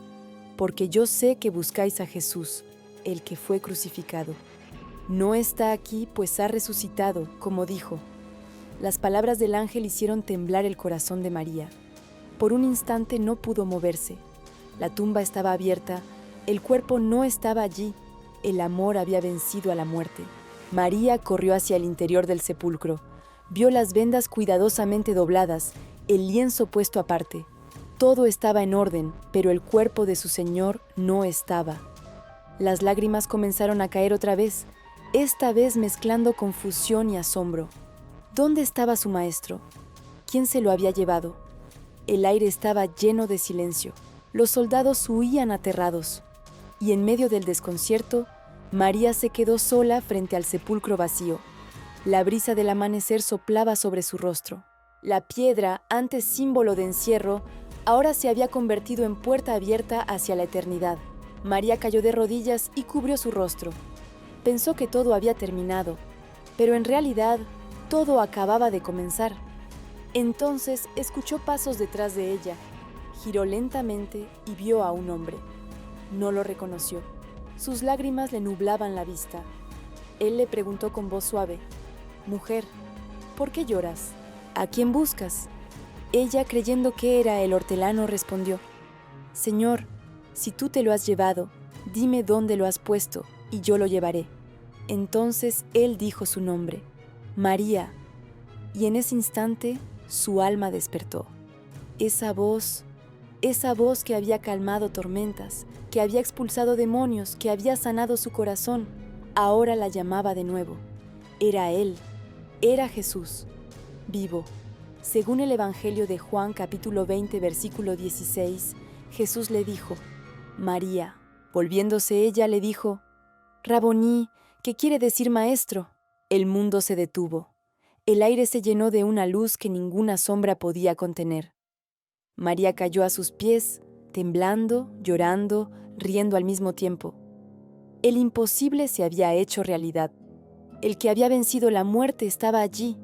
porque yo sé que buscáis a Jesús, el que fue crucificado. No está aquí, pues ha resucitado, como dijo. Las palabras del ángel hicieron temblar el corazón de María. Por un instante no pudo moverse. La tumba estaba abierta, el cuerpo no estaba allí, el amor había vencido a la muerte. María corrió hacia el interior del sepulcro. Vio las vendas cuidadosamente dobladas, el lienzo puesto aparte. Todo estaba en orden, pero el cuerpo de su Señor no estaba. Las lágrimas comenzaron a caer otra vez, esta vez mezclando confusión y asombro. ¿Dónde estaba su maestro? ¿Quién se lo había llevado? El aire estaba lleno de silencio. Los soldados huían aterrados. Y en medio del desconcierto, María se quedó sola frente al sepulcro vacío. La brisa del amanecer soplaba sobre su rostro. La piedra, antes símbolo de encierro, ahora se había convertido en puerta abierta hacia la eternidad. María cayó de rodillas y cubrió su rostro. Pensó que todo había terminado, pero en realidad todo acababa de comenzar. Entonces escuchó pasos detrás de ella, giró lentamente y vio a un hombre. No lo reconoció. Sus lágrimas le nublaban la vista. Él le preguntó con voz suave: «Mujer, ¿por qué lloras? ¿A quién buscas?». Ella, creyendo que era el hortelano, respondió: «Señor, si tú te lo has llevado, dime dónde lo has puesto, y yo lo llevaré». Entonces él dijo su nombre: «María». Y en ese instante su alma despertó. Esa voz que había calmado tormentas, que había expulsado demonios, que había sanado su corazón, ahora la llamaba de nuevo. Era él, era Jesús, vivo. Según el Evangelio de Juan, capítulo 20, versículo 16, Jesús le dijo: «María». Volviéndose ella le dijo: «Raboní», que quiere decir maestro. El mundo se detuvo. El aire se llenó de una luz que ninguna sombra podía contener. María cayó a sus pies, temblando, llorando, riendo al mismo tiempo. El imposible se había hecho realidad. El que había vencido la muerte estaba allí,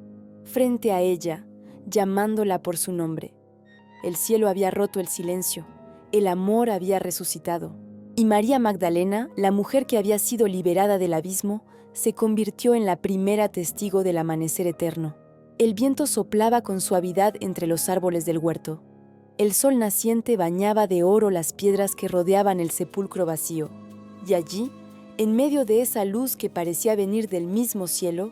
frente a ella, llamándola por su nombre. El cielo había roto el silencio, el amor había resucitado. Y María Magdalena, la mujer que había sido liberada del abismo, se convirtió en la primera testigo del amanecer eterno. El viento soplaba con suavidad entre los árboles del huerto. El sol naciente bañaba de oro las piedras que rodeaban el sepulcro vacío. Y allí, en medio de esa luz que parecía venir del mismo cielo,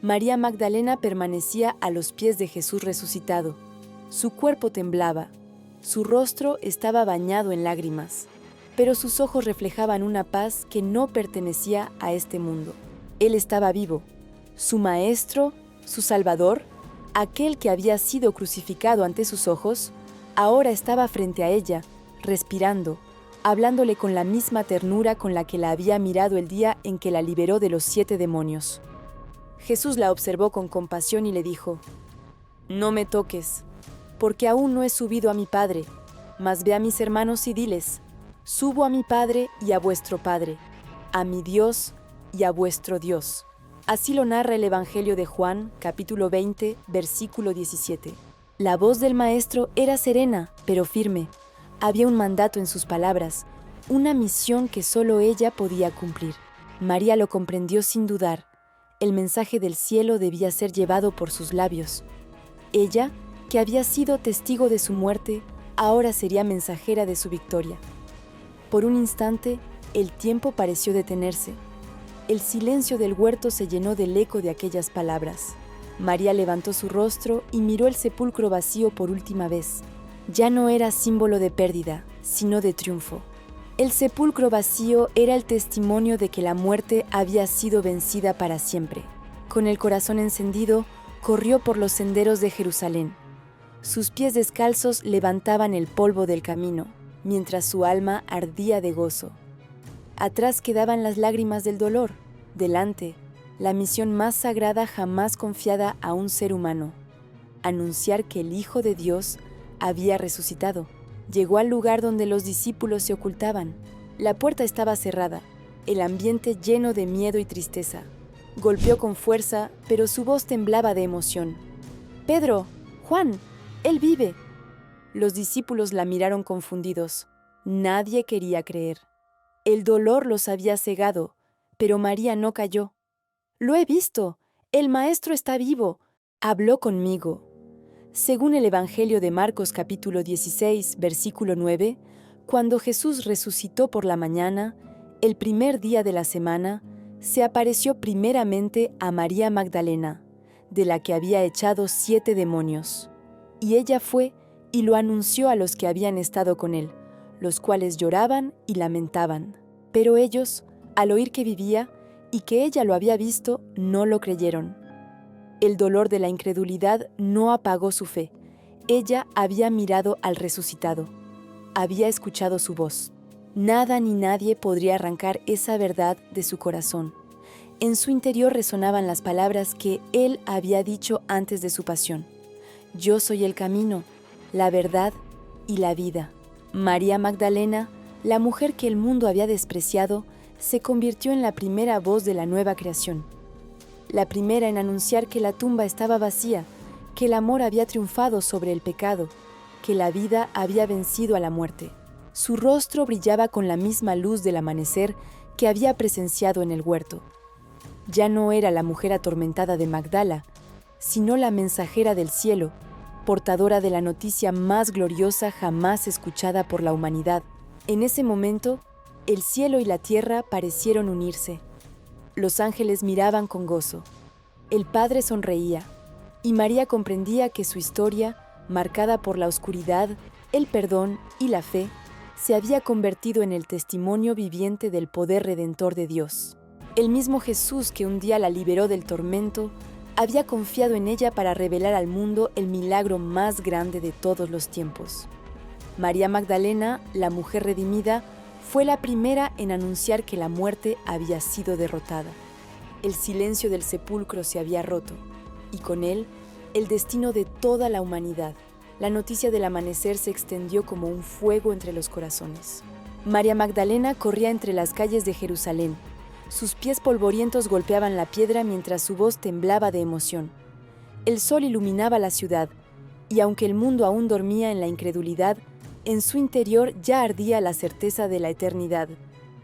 María Magdalena permanecía a los pies de Jesús resucitado. Su cuerpo temblaba, su rostro estaba bañado en lágrimas, pero sus ojos reflejaban una paz que no pertenecía a este mundo. Él estaba vivo, su Maestro, su Salvador, aquel que había sido crucificado ante sus ojos, ahora estaba frente a ella, respirando, hablándole con la misma ternura con la que la había mirado el día en que la liberó de los 7 demonios. Jesús la observó con compasión y le dijo: «No me toques, porque aún no he subido a mi Padre, mas ve a mis hermanos y diles: subo a mi Padre y a vuestro Padre, a mi Dios y a vuestro Dios». Así lo narra el Evangelio de Juan, capítulo 20, versículo 17. La voz del Maestro era serena, pero firme. Había un mandato en sus palabras, una misión que solo ella podía cumplir. María lo comprendió sin dudar. El mensaje del cielo debía ser llevado por sus labios. Ella, que había sido testigo de su muerte, ahora sería mensajera de su victoria. Por un instante, el tiempo pareció detenerse. El silencio del huerto se llenó del eco de aquellas palabras. María levantó su rostro y miró el sepulcro vacío por última vez. Ya no era símbolo de pérdida, sino de triunfo. El sepulcro vacío era el testimonio de que la muerte había sido vencida para siempre. Con el corazón encendido, corrió por los senderos de Jerusalén. Sus pies descalzos levantaban el polvo del camino, mientras su alma ardía de gozo. Atrás quedaban las lágrimas del dolor. Delante, la misión más sagrada jamás confiada a un ser humano: anunciar que el Hijo de Dios había resucitado. Llegó al lugar donde los discípulos se ocultaban. La puerta estaba cerrada, el ambiente lleno de miedo y tristeza. Golpeó con fuerza, pero su voz temblaba de emoción. «Pedro, Juan, él vive». Los discípulos la miraron confundidos. Nadie quería creer. El dolor los había cegado, pero María no cayó. «Lo he visto. El Maestro está vivo. Habló conmigo». Según el Evangelio de Marcos capítulo 16, versículo 9, cuando Jesús resucitó por la mañana, el primer día de la semana, se apareció primeramente a María Magdalena, de la que había echado 7 demonios. Y ella fue y lo anunció a los que habían estado con él, los cuales lloraban y lamentaban. Pero ellos, al oír que vivía y que ella lo había visto, no lo creyeron. El dolor de la incredulidad no apagó su fe. Ella había mirado al resucitado. Había escuchado su voz. Nada ni nadie podría arrancar esa verdad de su corazón. En su interior resonaban las palabras que él había dicho antes de su pasión. «Yo soy el camino, la verdad y la vida». María Magdalena, la mujer que el mundo había despreciado, se convirtió en la primera voz de la nueva creación. La primera en anunciar que la tumba estaba vacía, que el amor había triunfado sobre el pecado, que la vida había vencido a la muerte. Su rostro brillaba con la misma luz del amanecer que había presenciado en el huerto. Ya no era la mujer atormentada de Magdala, sino la mensajera del cielo, portadora de la noticia más gloriosa jamás escuchada por la humanidad. En ese momento, el cielo y la tierra parecieron unirse. Los ángeles miraban con gozo. El Padre sonreía, y María comprendía que su historia, marcada por la oscuridad, el perdón y la fe, se había convertido en el testimonio viviente del poder redentor de Dios. El mismo Jesús que un día la liberó del tormento, había confiado en ella para revelar al mundo el milagro más grande de todos los tiempos. María Magdalena, la mujer redimida, fue la primera en anunciar que la muerte había sido derrotada. El silencio del sepulcro se había roto, y con él, el destino de toda la humanidad. La noticia del amanecer se extendió como un fuego entre los corazones. María Magdalena corría entre las calles de Jerusalén. Sus pies polvorientos golpeaban la piedra mientras su voz temblaba de emoción. El sol iluminaba la ciudad, y aunque el mundo aún dormía en la incredulidad, en su interior ya ardía la certeza de la eternidad.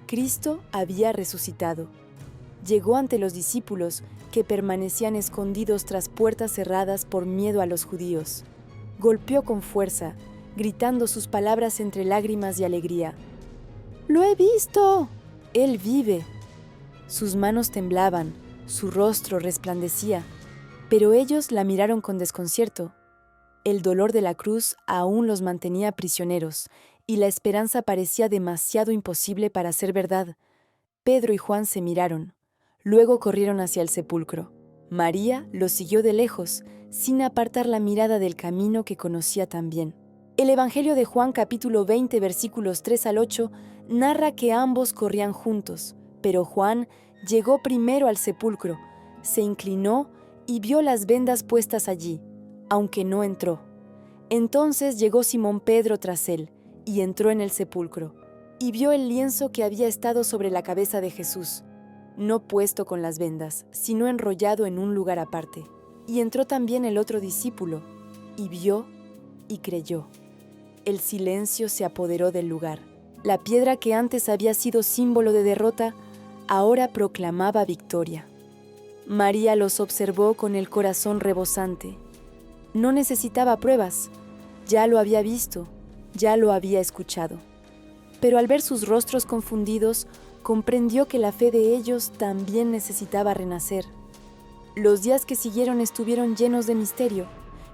Cristo había resucitado. Llegó ante los discípulos, que permanecían escondidos tras puertas cerradas por miedo a los judíos. Golpeó con fuerza, gritando sus palabras entre lágrimas y alegría. «¡Lo he visto! Él vive». Sus manos temblaban, su rostro resplandecía, pero ellos la miraron con desconcierto. El dolor de la cruz aún los mantenía prisioneros, y la esperanza parecía demasiado imposible para ser verdad. Pedro y Juan se miraron. Luego corrieron hacia el sepulcro. María los siguió de lejos, sin apartar la mirada del camino que conocía tan bien. El Evangelio de Juan capítulo 20 versículos 3 al 8 narra que ambos corrían juntos, pero Juan llegó primero al sepulcro, se inclinó y vio las vendas puestas allí, aunque no entró. Entonces llegó Simón Pedro tras él, y entró en el sepulcro, y vio el lienzo que había estado sobre la cabeza de Jesús, no puesto con las vendas, sino enrollado en un lugar aparte. Y entró también el otro discípulo, y vio y creyó. El silencio se apoderó del lugar. La piedra que antes había sido símbolo de derrota, ahora proclamaba victoria. María los observó con el corazón rebosante. No necesitaba pruebas, ya lo había visto, ya lo había escuchado. Pero al ver sus rostros confundidos, comprendió que la fe de ellos también necesitaba renacer. Los días que siguieron estuvieron llenos de misterio.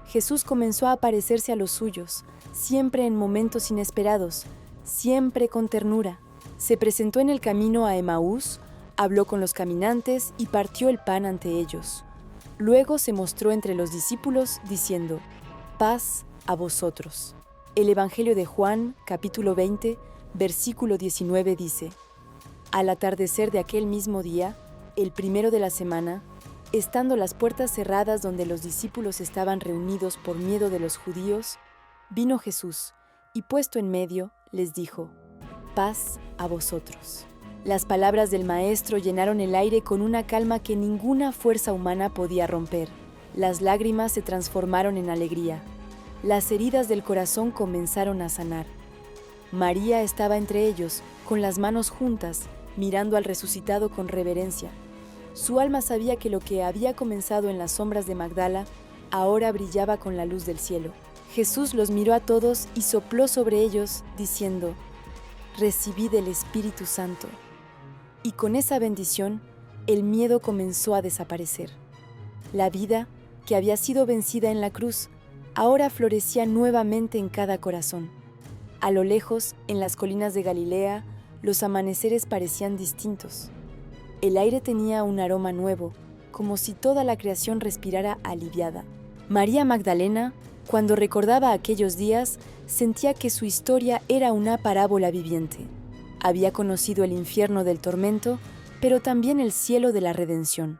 Jesús comenzó a aparecerse a los suyos, siempre en momentos inesperados, siempre con ternura. Se presentó en el camino a Emaús, habló con los caminantes y partió el pan ante ellos. Luego se mostró entre los discípulos diciendo: «Paz a vosotros». El Evangelio de Juan, capítulo 20, versículo 19 dice: «Al atardecer de aquel mismo día, el primero de la semana, estando las puertas cerradas donde los discípulos estaban reunidos por miedo de los judíos, vino Jesús y puesto en medio les dijo: «Paz a vosotros». Las palabras del maestro llenaron el aire con una calma que ninguna fuerza humana podía romper. Las lágrimas se transformaron en alegría. Las heridas del corazón comenzaron a sanar. María estaba entre ellos, con las manos juntas, mirando al resucitado con reverencia. Su alma sabía que lo que había comenzado en las sombras de Magdala ahora brillaba con la luz del cielo. Jesús los miró a todos y sopló sobre ellos, diciendo: «Recibid el Espíritu Santo». Y con esa bendición, el miedo comenzó a desaparecer. La vida, que había sido vencida en la cruz, ahora florecía nuevamente en cada corazón. A lo lejos, en las colinas de Galilea, los amaneceres parecían distintos. El aire tenía un aroma nuevo, como si toda la creación respirara aliviada. María Magdalena, cuando recordaba aquellos días, sentía que su historia era una parábola viviente. Había conocido el infierno del tormento, pero también el cielo de la redención.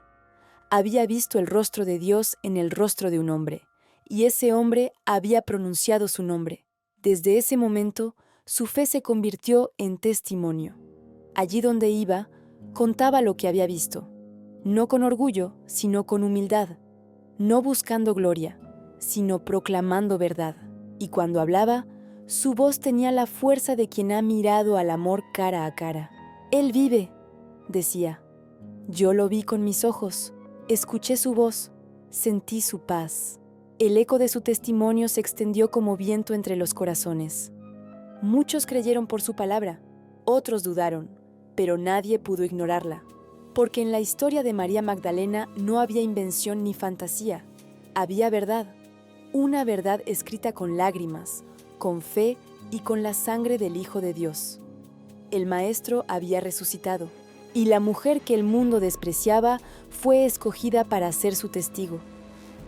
Había visto el rostro de Dios en el rostro de un hombre, y ese hombre había pronunciado su nombre. Desde ese momento, su fe se convirtió en testimonio. Allí donde iba, contaba lo que había visto, no con orgullo, sino con humildad, no buscando gloria, sino proclamando verdad. Y cuando hablaba, su voz tenía la fuerza de quien ha mirado al amor cara a cara. «Él vive», decía. «Yo lo vi con mis ojos, escuché su voz, sentí su paz». El eco de su testimonio se extendió como viento entre los corazones. Muchos creyeron por su palabra, otros dudaron, pero nadie pudo ignorarla, porque en la historia de María Magdalena no había invención ni fantasía, había verdad, una verdad escrita con lágrimas, con fe y con la sangre del Hijo de Dios. El Maestro había resucitado, y la mujer que el mundo despreciaba fue escogida para ser su testigo.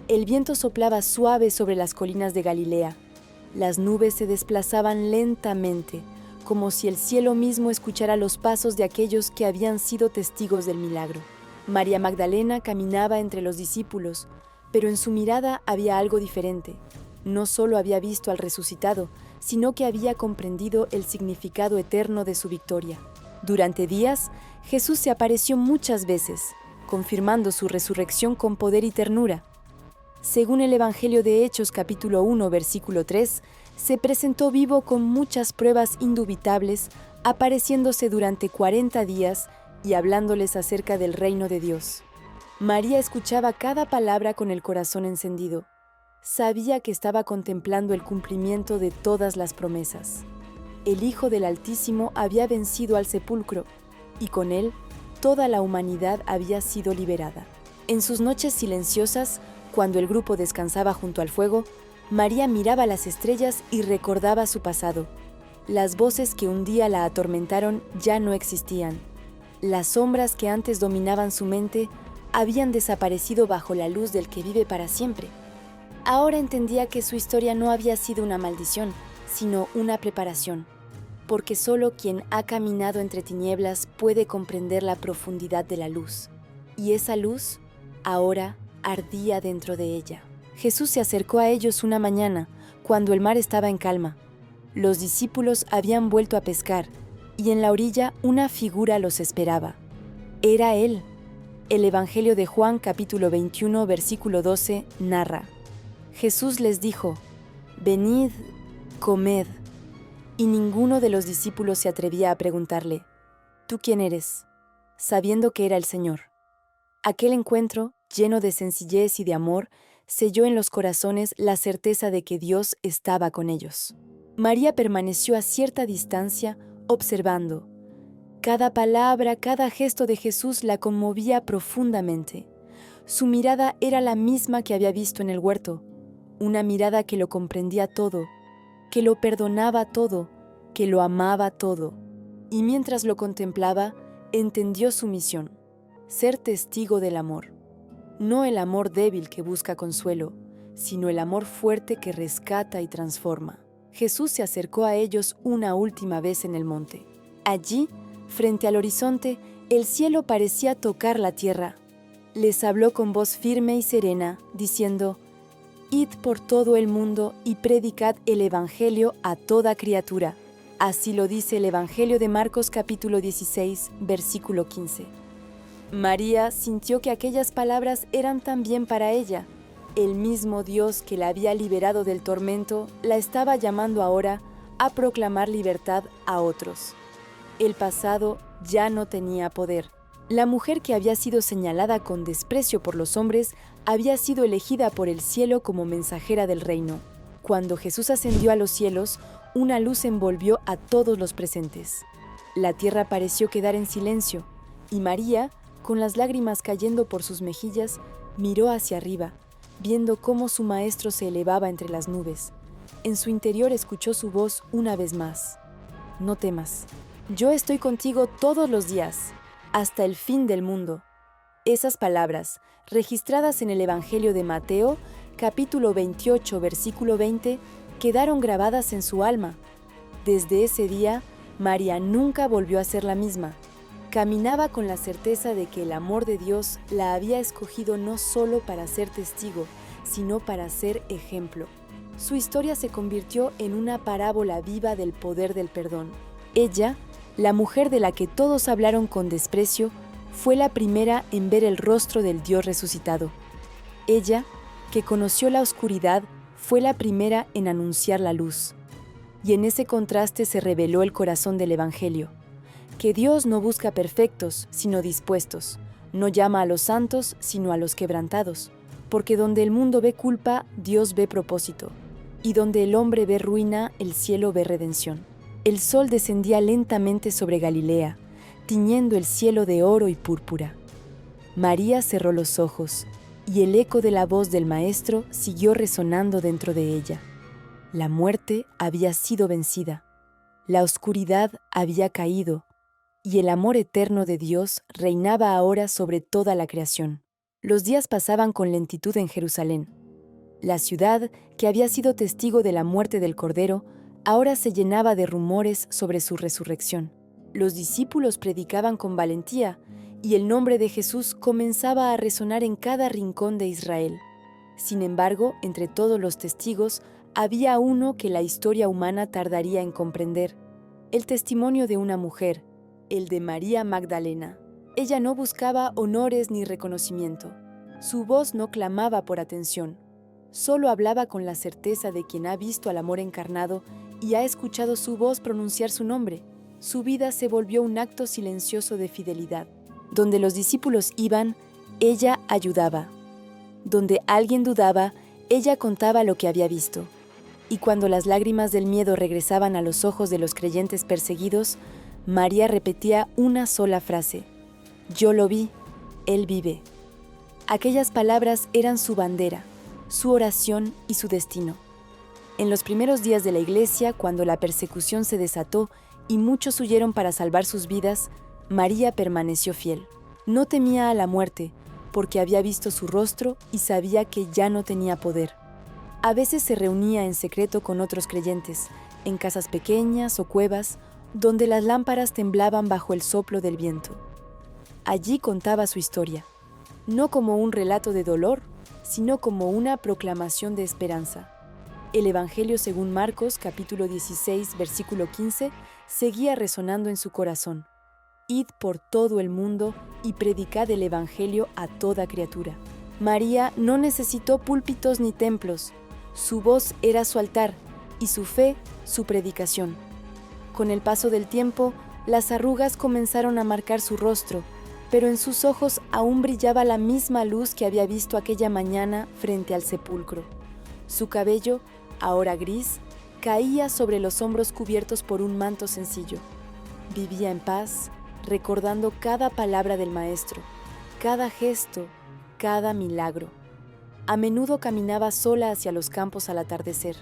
El viento soplaba suave sobre las colinas de Galilea. Las nubes se desplazaban lentamente, como si el cielo mismo escuchara los pasos de aquellos que habían sido testigos del milagro. María Magdalena caminaba entre los discípulos, pero en su mirada había algo diferente. No solo había visto al resucitado, sino que había comprendido el significado eterno de su victoria. Durante días, Jesús se apareció muchas veces, confirmando su resurrección con poder y ternura. Según el Evangelio de Hechos capítulo 1, versículo 3, se presentó vivo con muchas pruebas indubitables, apareciéndose durante 40 días y hablándoles acerca del reino de Dios. María escuchaba cada palabra con el corazón encendido. Sabía que estaba contemplando el cumplimiento de todas las promesas. El Hijo del Altísimo había vencido al sepulcro, y con él toda la humanidad había sido liberada. En sus noches silenciosas, cuando el grupo descansaba junto al fuego, María miraba las estrellas y recordaba su pasado. Las voces que un día la atormentaron ya no existían. Las sombras que antes dominaban su mente habían desaparecido bajo la luz del que vive para siempre. Ahora entendía que su historia no había sido una maldición, sino una preparación, porque solo quien ha caminado entre tinieblas puede comprender la profundidad de la luz. Y esa luz, ahora, ardía dentro de ella. Jesús se acercó a ellos una mañana, cuando el mar estaba en calma. Los discípulos habían vuelto a pescar, y en la orilla una figura los esperaba. Era Él. El Evangelio de Juan, capítulo 21, versículo 12, narra: Jesús les dijo: «Venid, comed». Y ninguno de los discípulos se atrevía a preguntarle: «¿Tú quién eres?», sabiendo que era el Señor. Aquel encuentro, lleno de sencillez y de amor, selló en los corazones la certeza de que Dios estaba con ellos. María permaneció a cierta distancia, observando. Cada palabra, cada gesto de Jesús la conmovía profundamente. Su mirada era la misma que había visto en el huerto, una mirada que lo comprendía todo, que lo perdonaba todo, que lo amaba todo. Y mientras lo contemplaba, entendió su misión: ser testigo del amor. No el amor débil que busca consuelo, sino el amor fuerte que rescata y transforma. Jesús se acercó a ellos una última vez en el monte. Allí, frente al horizonte, el cielo parecía tocar la tierra. Les habló con voz firme y serena, diciendo: «Id por todo el mundo y predicad el Evangelio a toda criatura. Así lo dice el Evangelio de Marcos capítulo 16, versículo 15. María sintió que aquellas palabras eran también para ella. El mismo Dios que la había liberado del tormento la estaba llamando ahora a proclamar libertad a otros. El pasado ya no tenía poder. La mujer que había sido señalada con desprecio por los hombres había sido elegida por el cielo como mensajera del reino. Cuando Jesús ascendió a los cielos, una luz envolvió a todos los presentes. La tierra pareció quedar en silencio, y María, con las lágrimas cayendo por sus mejillas, miró hacia arriba, viendo cómo su maestro se elevaba entre las nubes. En su interior escuchó su voz una vez más. No temas, yo estoy contigo todos los días, hasta el fin del mundo. Esas palabras, registradas en el Evangelio de Mateo, capítulo 28, versículo 20, quedaron grabadas en su alma. Desde ese día, María nunca volvió a ser la misma. Caminaba con la certeza de que el amor de Dios la había escogido no solo para ser testigo, sino para ser ejemplo. Su historia se convirtió en una parábola viva del poder del perdón. Ella, la mujer de la que todos hablaron con desprecio, fue la primera en ver el rostro del Dios resucitado. Ella, que conoció la oscuridad, fue la primera en anunciar la luz. Y en ese contraste se reveló el corazón del Evangelio, que Dios no busca perfectos, sino dispuestos, no llama a los santos, sino a los quebrantados, porque donde el mundo ve culpa, Dios ve propósito, y donde el hombre ve ruina, el cielo ve redención. El sol descendía lentamente sobre Galilea, tiñendo el cielo de oro y púrpura. María cerró los ojos, y el eco de la voz del Maestro siguió resonando dentro de ella. La muerte había sido vencida, la oscuridad había caído, y el amor eterno de Dios reinaba ahora sobre toda la creación. Los días pasaban con lentitud en Jerusalén. La ciudad, que había sido testigo de la muerte del Cordero, ahora se llenaba de rumores sobre su resurrección. Los discípulos predicaban con valentía, y el nombre de Jesús comenzaba a resonar en cada rincón de Israel. Sin embargo, entre todos los testigos, había uno que la historia humana tardaría en comprender: el testimonio de una mujer, el de María Magdalena. Ella no buscaba honores ni reconocimiento. Su voz no clamaba por atención. Solo hablaba con la certeza de quien ha visto al amor encarnado y ha escuchado su voz pronunciar su nombre. Su vida se volvió un acto silencioso de fidelidad. Donde los discípulos iban, ella ayudaba. Donde alguien dudaba, ella contaba lo que había visto. Y cuando las lágrimas del miedo regresaban a los ojos de los creyentes perseguidos, María repetía una sola frase: «Yo lo vi, Él vive». Aquellas palabras eran su bandera, su oración y su destino. En los primeros días de la Iglesia, cuando la persecución se desató y muchos huyeron para salvar sus vidas, María permaneció fiel. No temía a la muerte, porque había visto su rostro y sabía que ya no tenía poder. A veces se reunía en secreto con otros creyentes, en casas pequeñas o cuevas, donde las lámparas temblaban bajo el soplo del viento. Allí contaba su historia, no como un relato de dolor, sino como una proclamación de esperanza. El Evangelio según Marcos, capítulo 16, versículo 15, seguía resonando en su corazón. Id por todo el mundo y predicad el Evangelio a toda criatura. María no necesitó púlpitos ni templos. Su voz era su altar y su fe su predicación. Con el paso del tiempo, las arrugas comenzaron a marcar su rostro, pero en sus ojos aún brillaba la misma luz que había visto aquella mañana frente al sepulcro. Su cabello, ahora gris, caía sobre los hombros cubiertos por un manto sencillo. Vivía en paz, recordando cada palabra del Maestro, cada gesto, cada milagro. A menudo caminaba sola hacia los campos al atardecer.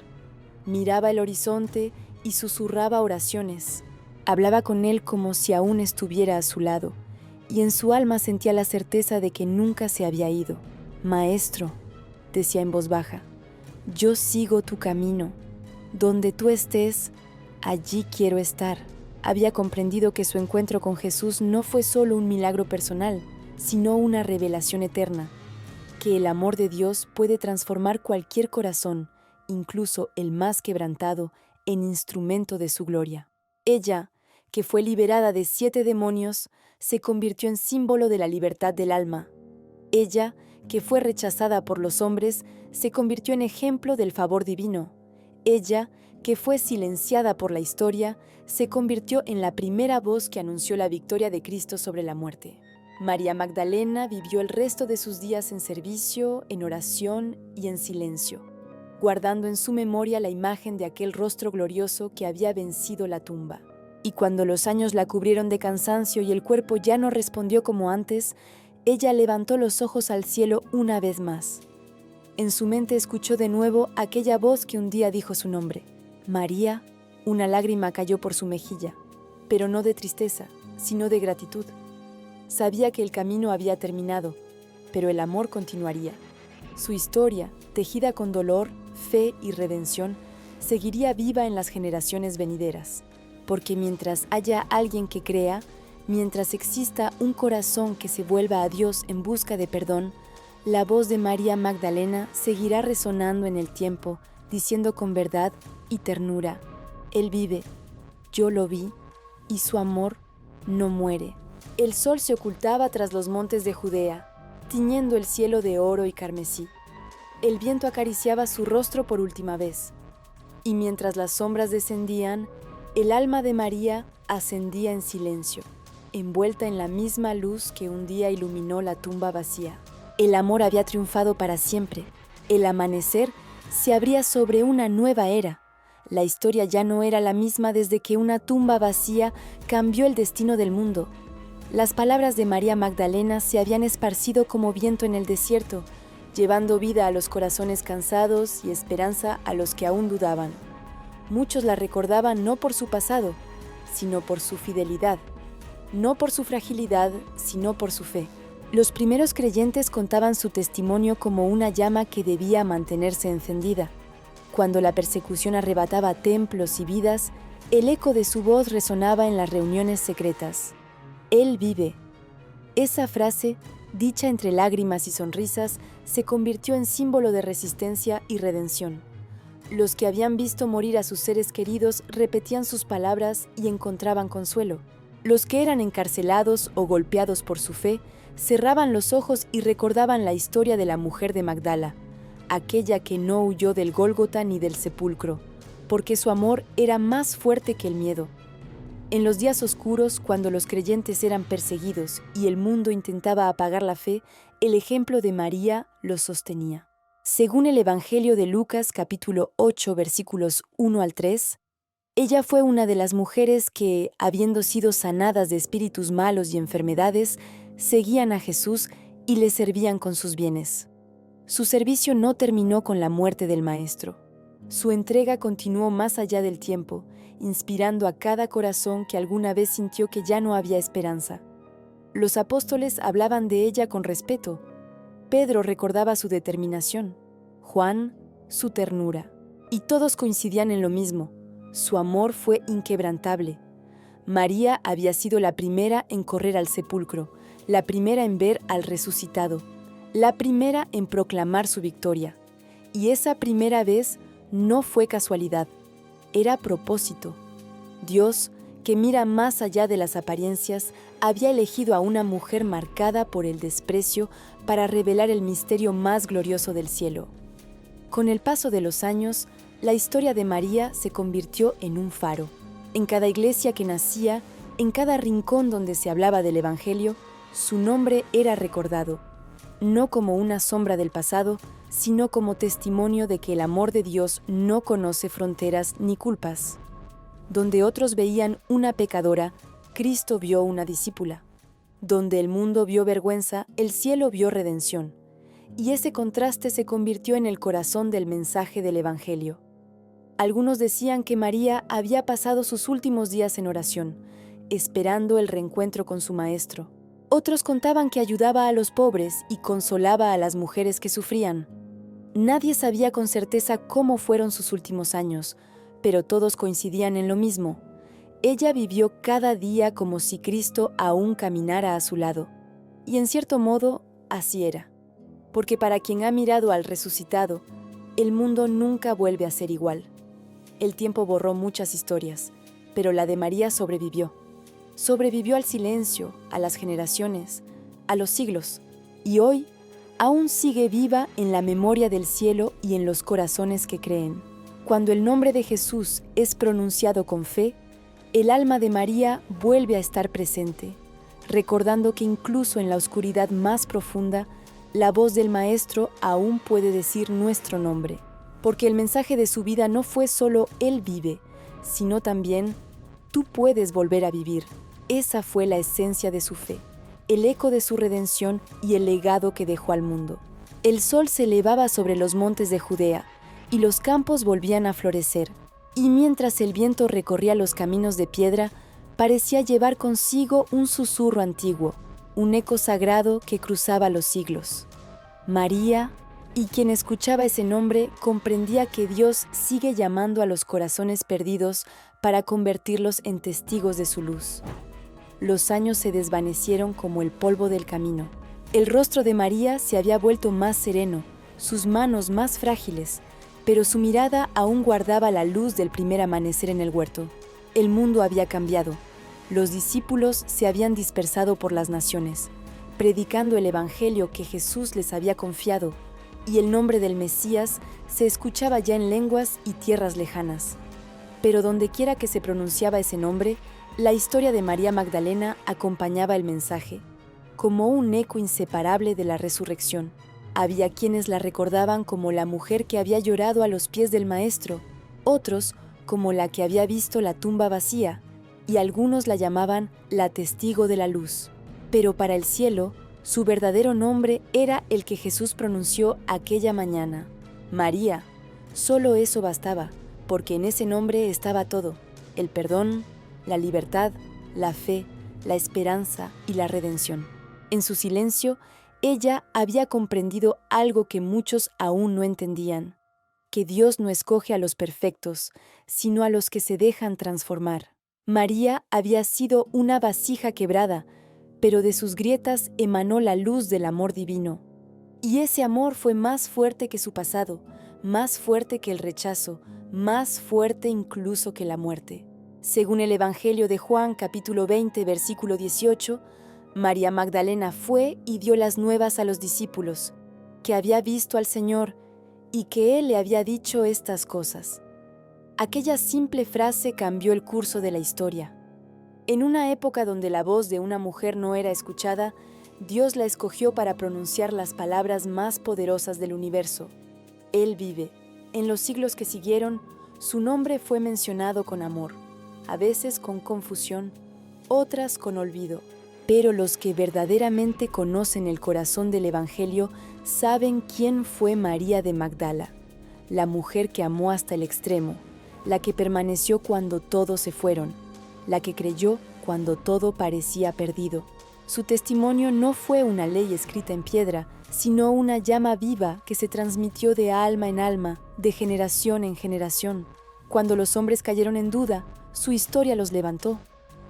Miraba el horizonte y susurraba oraciones. Hablaba con él como si aún estuviera a su lado, y en su alma sentía la certeza de que nunca se había ido. «Maestro», decía en voz baja, «yo sigo tu camino. Donde tú estés, allí quiero estar». Había comprendido que su encuentro con Jesús no fue solo un milagro personal, sino una revelación eterna, que el amor de Dios puede transformar cualquier corazón, incluso el más quebrantado, en instrumento de su gloria. Ella, que fue liberada de 7 demonios, se convirtió en símbolo de la libertad del alma. Ella, que fue rechazada por los hombres, se convirtió en ejemplo del favor divino. Ella, que fue silenciada por la historia, se convirtió en la primera voz que anunció la victoria de Cristo sobre la muerte. María Magdalena vivió el resto de sus días en servicio, en oración y en silencio, guardando en su memoria la imagen de aquel rostro glorioso que había vencido la tumba. Y cuando los años la cubrieron de cansancio y el cuerpo ya no respondió como antes, ella levantó los ojos al cielo una vez más. En su mente escuchó de nuevo aquella voz que un día dijo su nombre. María. Una lágrima cayó por su mejilla, pero no de tristeza, sino de gratitud. Sabía que el camino había terminado, pero el amor continuaría. Su historia, tejida con dolor, fe y redención, seguiría viva en las generaciones venideras, porque mientras haya alguien que crea, mientras exista un corazón que se vuelva a Dios en busca de perdón, la voz de María Magdalena seguirá resonando en el tiempo, diciendo con verdad y ternura: Él vive, yo lo vi, y su amor no muere. El sol se ocultaba tras los montes de Judea, tiñendo el cielo de oro y carmesí. El viento acariciaba su rostro por última vez, y mientras las sombras descendían, el alma de María ascendía en silencio, envuelta en la misma luz que un día iluminó la tumba vacía. El amor había triunfado para siempre. El amanecer se abría sobre una nueva era. La historia ya no era la misma desde que una tumba vacía cambió el destino del mundo. Las palabras de María Magdalena se habían esparcido como viento en el desierto, llevando vida a los corazones cansados y esperanza a los que aún dudaban. Muchos la recordaban no por su pasado, sino por su fidelidad, no por su fragilidad, sino por su fe. Los primeros creyentes contaban su testimonio como una llama que debía mantenerse encendida. Cuando la persecución arrebataba templos y vidas, el eco de su voz resonaba en las reuniones secretas. Él vive. Esa frase, dicha entre lágrimas y sonrisas, se convirtió en símbolo de resistencia y redención. Los que habían visto morir a sus seres queridos repetían sus palabras y encontraban consuelo. Los que eran encarcelados o golpeados por su fe cerraban los ojos y recordaban la historia de la mujer de Magdala, aquella que no huyó del Gólgota ni del sepulcro, porque su amor era más fuerte que el miedo. En los días oscuros, cuando los creyentes eran perseguidos y el mundo intentaba apagar la fe, el ejemplo de María los sostenía. Según el Evangelio de Lucas, capítulo 8, versículos 1 al 3, ella fue una de las mujeres que, habiendo sido sanadas de espíritus malos y enfermedades, seguían a Jesús y le servían con sus bienes. Su servicio no terminó con la muerte del Maestro. Su entrega continuó más allá del tiempo, inspirando a cada corazón que alguna vez sintió que ya no había esperanza. Los apóstoles hablaban de ella con respeto. Pedro recordaba su determinación, Juan, su ternura, y todos coincidían en lo mismo: su amor fue inquebrantable. María había sido la primera en correr al sepulcro, la primera en ver al resucitado, la primera en proclamar su victoria. Y esa primera vez no fue casualidad, era propósito. Dios, que mira más allá de las apariencias, había elegido a una mujer marcada por el desprecio para revelar el misterio más glorioso del cielo. Con el paso de los años, la historia de María se convirtió en un faro. En cada iglesia que nacía, en cada rincón donde se hablaba del Evangelio, su nombre era recordado, no como una sombra del pasado, sino como testimonio de que el amor de Dios no conoce fronteras ni culpas. Donde otros veían una pecadora, Cristo vio una discípula. Donde el mundo vio vergüenza, el cielo vio redención. Y ese contraste se convirtió en el corazón del mensaje del Evangelio. Algunos decían que María había pasado sus últimos días en oración, esperando el reencuentro con su Maestro. Otros contaban que ayudaba a los pobres y consolaba a las mujeres que sufrían. Nadie sabía con certeza cómo fueron sus últimos años, pero todos coincidían en lo mismo. Ella vivió cada día como si Cristo aún caminara a su lado. Y en cierto modo, así era. Porque para quien ha mirado al resucitado, el mundo nunca vuelve a ser igual. El tiempo borró muchas historias, pero la de María sobrevivió. Sobrevivió al silencio, a las generaciones, a los siglos, y hoy aún sigue viva en la memoria del cielo y en los corazones que creen. Cuando el nombre de Jesús es pronunciado con fe, el alma de María vuelve a estar presente, recordando que incluso en la oscuridad más profunda, la voz del Maestro aún puede decir nuestro nombre, porque el mensaje de su vida no fue solo Él vive, sino también tú puedes volver a vivir. Esa fue la esencia de su fe, el eco de su redención y el legado que dejó al mundo. El sol se elevaba sobre los montes de Judea y los campos volvían a florecer, y mientras el viento recorría los caminos de piedra, parecía llevar consigo un susurro antiguo, un eco sagrado que cruzaba los siglos. María, y quien escuchaba ese nombre, comprendía que Dios sigue llamando a los corazones perdidos para convertirlos en testigos de su luz. Los años se desvanecieron como el polvo del camino. El rostro de María se había vuelto más sereno, sus manos más frágiles, pero su mirada aún guardaba la luz del primer amanecer en el huerto. El mundo había cambiado. Los discípulos se habían dispersado por las naciones, predicando el evangelio que Jesús les había confiado, y el nombre del Mesías se escuchaba ya en lenguas y tierras lejanas. Pero dondequiera que se pronunciaba ese nombre, la historia de María Magdalena acompañaba el mensaje, como un eco inseparable de la resurrección. Había quienes la recordaban como la mujer que había llorado a los pies del Maestro, otros como la que había visto la tumba vacía, y algunos la llamaban la testigo de la luz. Pero para el cielo, su verdadero nombre era el que Jesús pronunció aquella mañana, María. Solo eso bastaba, porque en ese nombre estaba todo: el perdón, la libertad, la fe, la esperanza y la redención. En su silencio, ella había comprendido algo que muchos aún no entendían: que Dios no escoge a los perfectos, sino a los que se dejan transformar. María había sido una vasija quebrada, pero de sus grietas emanó la luz del amor divino. Y ese amor fue más fuerte que su pasado, más fuerte que el rechazo, más fuerte incluso que la muerte. Según el Evangelio de Juan, capítulo 20, versículo 18, María Magdalena fue y dio las nuevas a los discípulos, que había visto al Señor y que Él le había dicho estas cosas. Aquella simple frase cambió el curso de la historia. En una época donde la voz de una mujer no era escuchada, Dios la escogió para pronunciar las palabras más poderosas del universo. Él vive. En los siglos que siguieron, su nombre fue mencionado con amor, a veces con confusión, otras con olvido. Pero los que verdaderamente conocen el corazón del Evangelio saben quién fue María de Magdala, la mujer que amó hasta el extremo, la que permaneció cuando todos se fueron, la que creyó cuando todo parecía perdido. Su testimonio no fue una ley escrita en piedra, sino una llama viva que se transmitió de alma en alma, de generación en generación. Cuando los hombres cayeron en duda, su historia los levantó.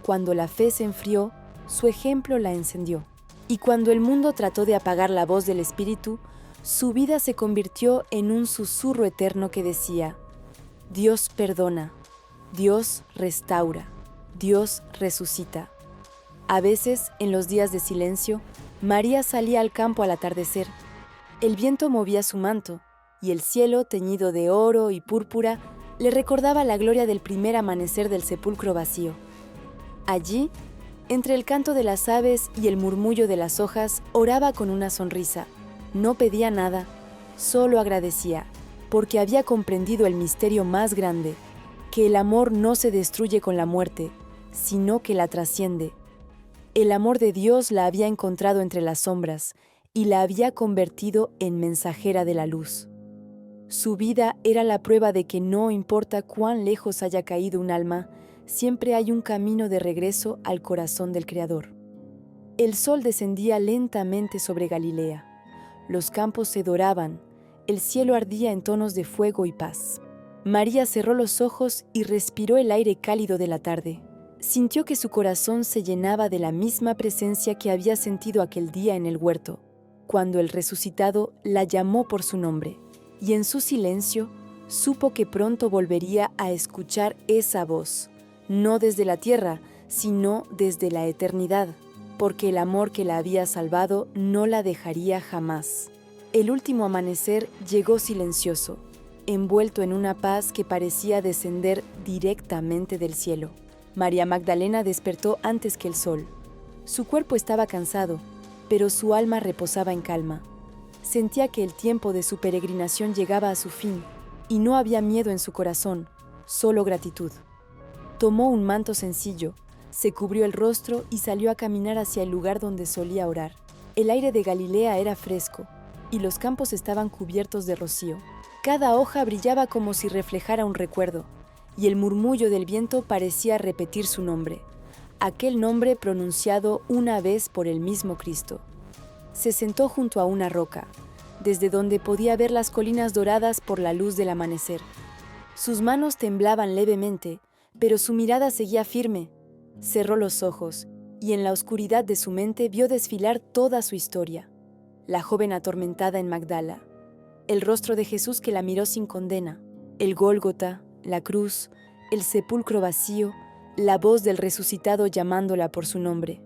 Cuando la fe se enfrió, su ejemplo la encendió. Y cuando el mundo trató de apagar la voz del Espíritu, su vida se convirtió en un susurro eterno que decía: Dios perdona, Dios restaura, Dios resucita. A veces, en los días de silencio, María salía al campo al atardecer. El viento movía su manto, y el cielo, teñido de oro y púrpura, le recordaba la gloria del primer amanecer del sepulcro vacío. Allí, entre el canto de las aves y el murmullo de las hojas, oraba con una sonrisa. No pedía nada, solo agradecía, porque había comprendido el misterio más grande, que el amor no se destruye con la muerte, sino que la trasciende. El amor de Dios la había encontrado entre las sombras y la había convertido en mensajera de la luz. Su vida era la prueba de que no importa cuán lejos haya caído un alma, siempre hay un camino de regreso al corazón del Creador. El sol descendía lentamente sobre Galilea. Los campos se doraban, el cielo ardía en tonos de fuego y paz. María cerró los ojos y respiró el aire cálido de la tarde. Sintió que su corazón se llenaba de la misma presencia que había sentido aquel día en el huerto, cuando el resucitado la llamó por su nombre, y en su silencio supo que pronto volvería a escuchar esa voz, no desde la tierra, sino desde la eternidad, porque el amor que la había salvado no la dejaría jamás. El último amanecer llegó silencioso, envuelto en una paz que parecía descender directamente del cielo. María Magdalena despertó antes que el sol. Su cuerpo estaba cansado, pero su alma reposaba en calma. Sentía que el tiempo de su peregrinación llegaba a su fin, y no había miedo en su corazón, solo gratitud. Tomó un manto sencillo, se cubrió el rostro y salió a caminar hacia el lugar donde solía orar. El aire de Galilea era fresco, y los campos estaban cubiertos de rocío. Cada hoja brillaba como si reflejara un recuerdo, y el murmullo del viento parecía repetir su nombre, aquel nombre pronunciado una vez por el mismo Cristo. Se sentó junto a una roca, desde donde podía ver las colinas doradas por la luz del amanecer. Sus manos temblaban levemente, pero su mirada seguía firme. Cerró los ojos, y en la oscuridad de su mente vio desfilar toda su historia. La joven atormentada en Magdala, el rostro de Jesús que la miró sin condena, el Gólgota, la cruz, el sepulcro vacío, la voz del resucitado llamándola por su nombre.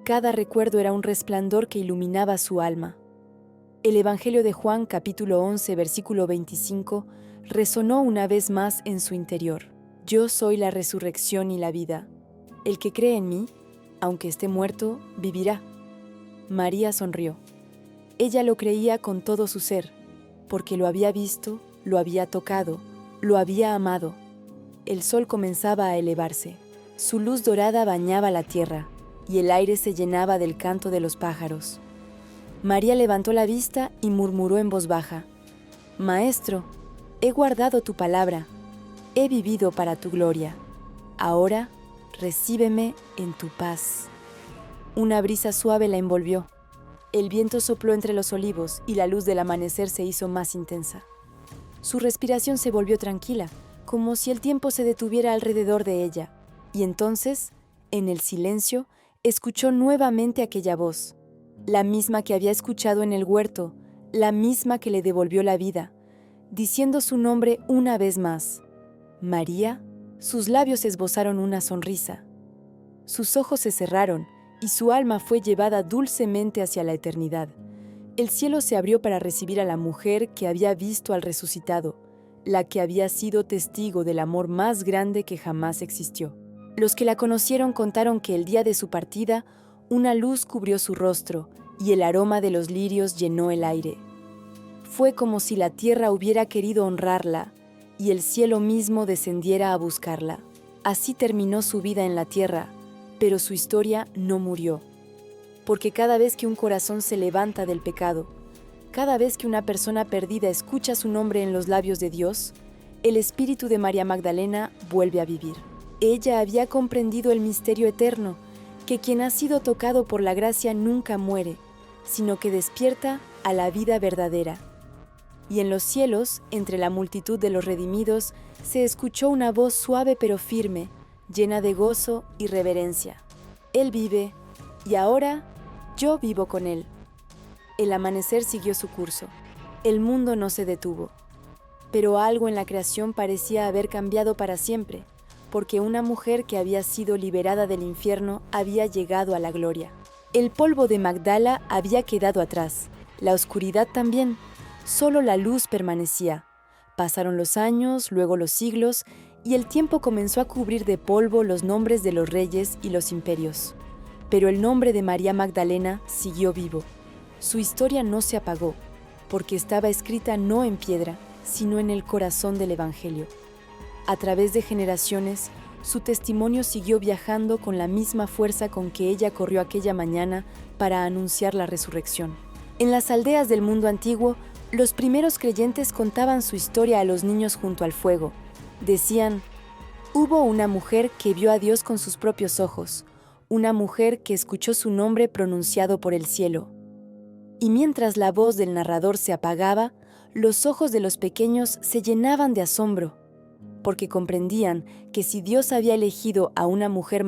Cada recuerdo era un resplandor que iluminaba su alma. El Evangelio de Juan, capítulo 11, versículo 25, resonó una vez más en su interior. Yo soy la resurrección y la vida. El que cree en mí, aunque esté muerto, vivirá. María sonrió. Ella lo creía con todo su ser, porque lo había visto, lo había tocado, lo había amado. El sol comenzaba a elevarse. Su luz dorada bañaba la tierra, y el aire se llenaba del canto de los pájaros. María levantó la vista y murmuró en voz baja: Maestro, he guardado tu palabra, he vivido para tu gloria. Ahora, recíbeme en tu paz. Una brisa suave la envolvió. El viento sopló entre los olivos y la luz del amanecer se hizo más intensa. Su respiración se volvió tranquila, como si el tiempo se detuviera alrededor de ella, y entonces, en el silencio, escuchó nuevamente aquella voz, la misma que había escuchado en el huerto, la misma que le devolvió la vida, diciendo su nombre una vez más. María. Sus labios esbozaron una sonrisa. Sus ojos se cerraron y su alma fue llevada dulcemente hacia la eternidad. El cielo se abrió para recibir a la mujer que había visto al resucitado, la que había sido testigo del amor más grande que jamás existió. Los que la conocieron contaron que el día de su partida, una luz cubrió su rostro y el aroma de los lirios llenó el aire. Fue como si la tierra hubiera querido honrarla y el cielo mismo descendiera a buscarla. Así terminó su vida en la tierra, pero su historia no murió. Porque cada vez que un corazón se levanta del pecado, cada vez que una persona perdida escucha su nombre en los labios de Dios, el espíritu de María Magdalena vuelve a vivir. Ella había comprendido el misterio eterno, que quien ha sido tocado por la gracia nunca muere, sino que despierta a la vida verdadera. Y en los cielos, entre la multitud de los redimidos, se escuchó una voz suave pero firme, llena de gozo y reverencia. Él vive, y ahora yo vivo con él. El amanecer siguió su curso. El mundo no se detuvo. Pero algo en la creación parecía haber cambiado para siempre, porque una mujer que había sido liberada del infierno había llegado a la gloria. El polvo de Magdala había quedado atrás, la oscuridad también. Solo la luz permanecía. Pasaron los años, luego los siglos, y el tiempo comenzó a cubrir de polvo los nombres de los reyes y los imperios. Pero el nombre de María Magdalena siguió vivo. Su historia no se apagó, porque estaba escrita no en piedra, sino en el corazón del Evangelio. A través de generaciones, su testimonio siguió viajando con la misma fuerza con que ella corrió aquella mañana para anunciar la resurrección. En las aldeas del mundo antiguo, los primeros creyentes contaban su historia a los niños junto al fuego. Decían: hubo una mujer que vio a Dios con sus propios ojos, una mujer que escuchó su nombre pronunciado por el cielo. Y mientras la voz del narrador se apagaba, los ojos de los pequeños se llenaban de asombro, porque comprendían que si Dios había elegido a una mujer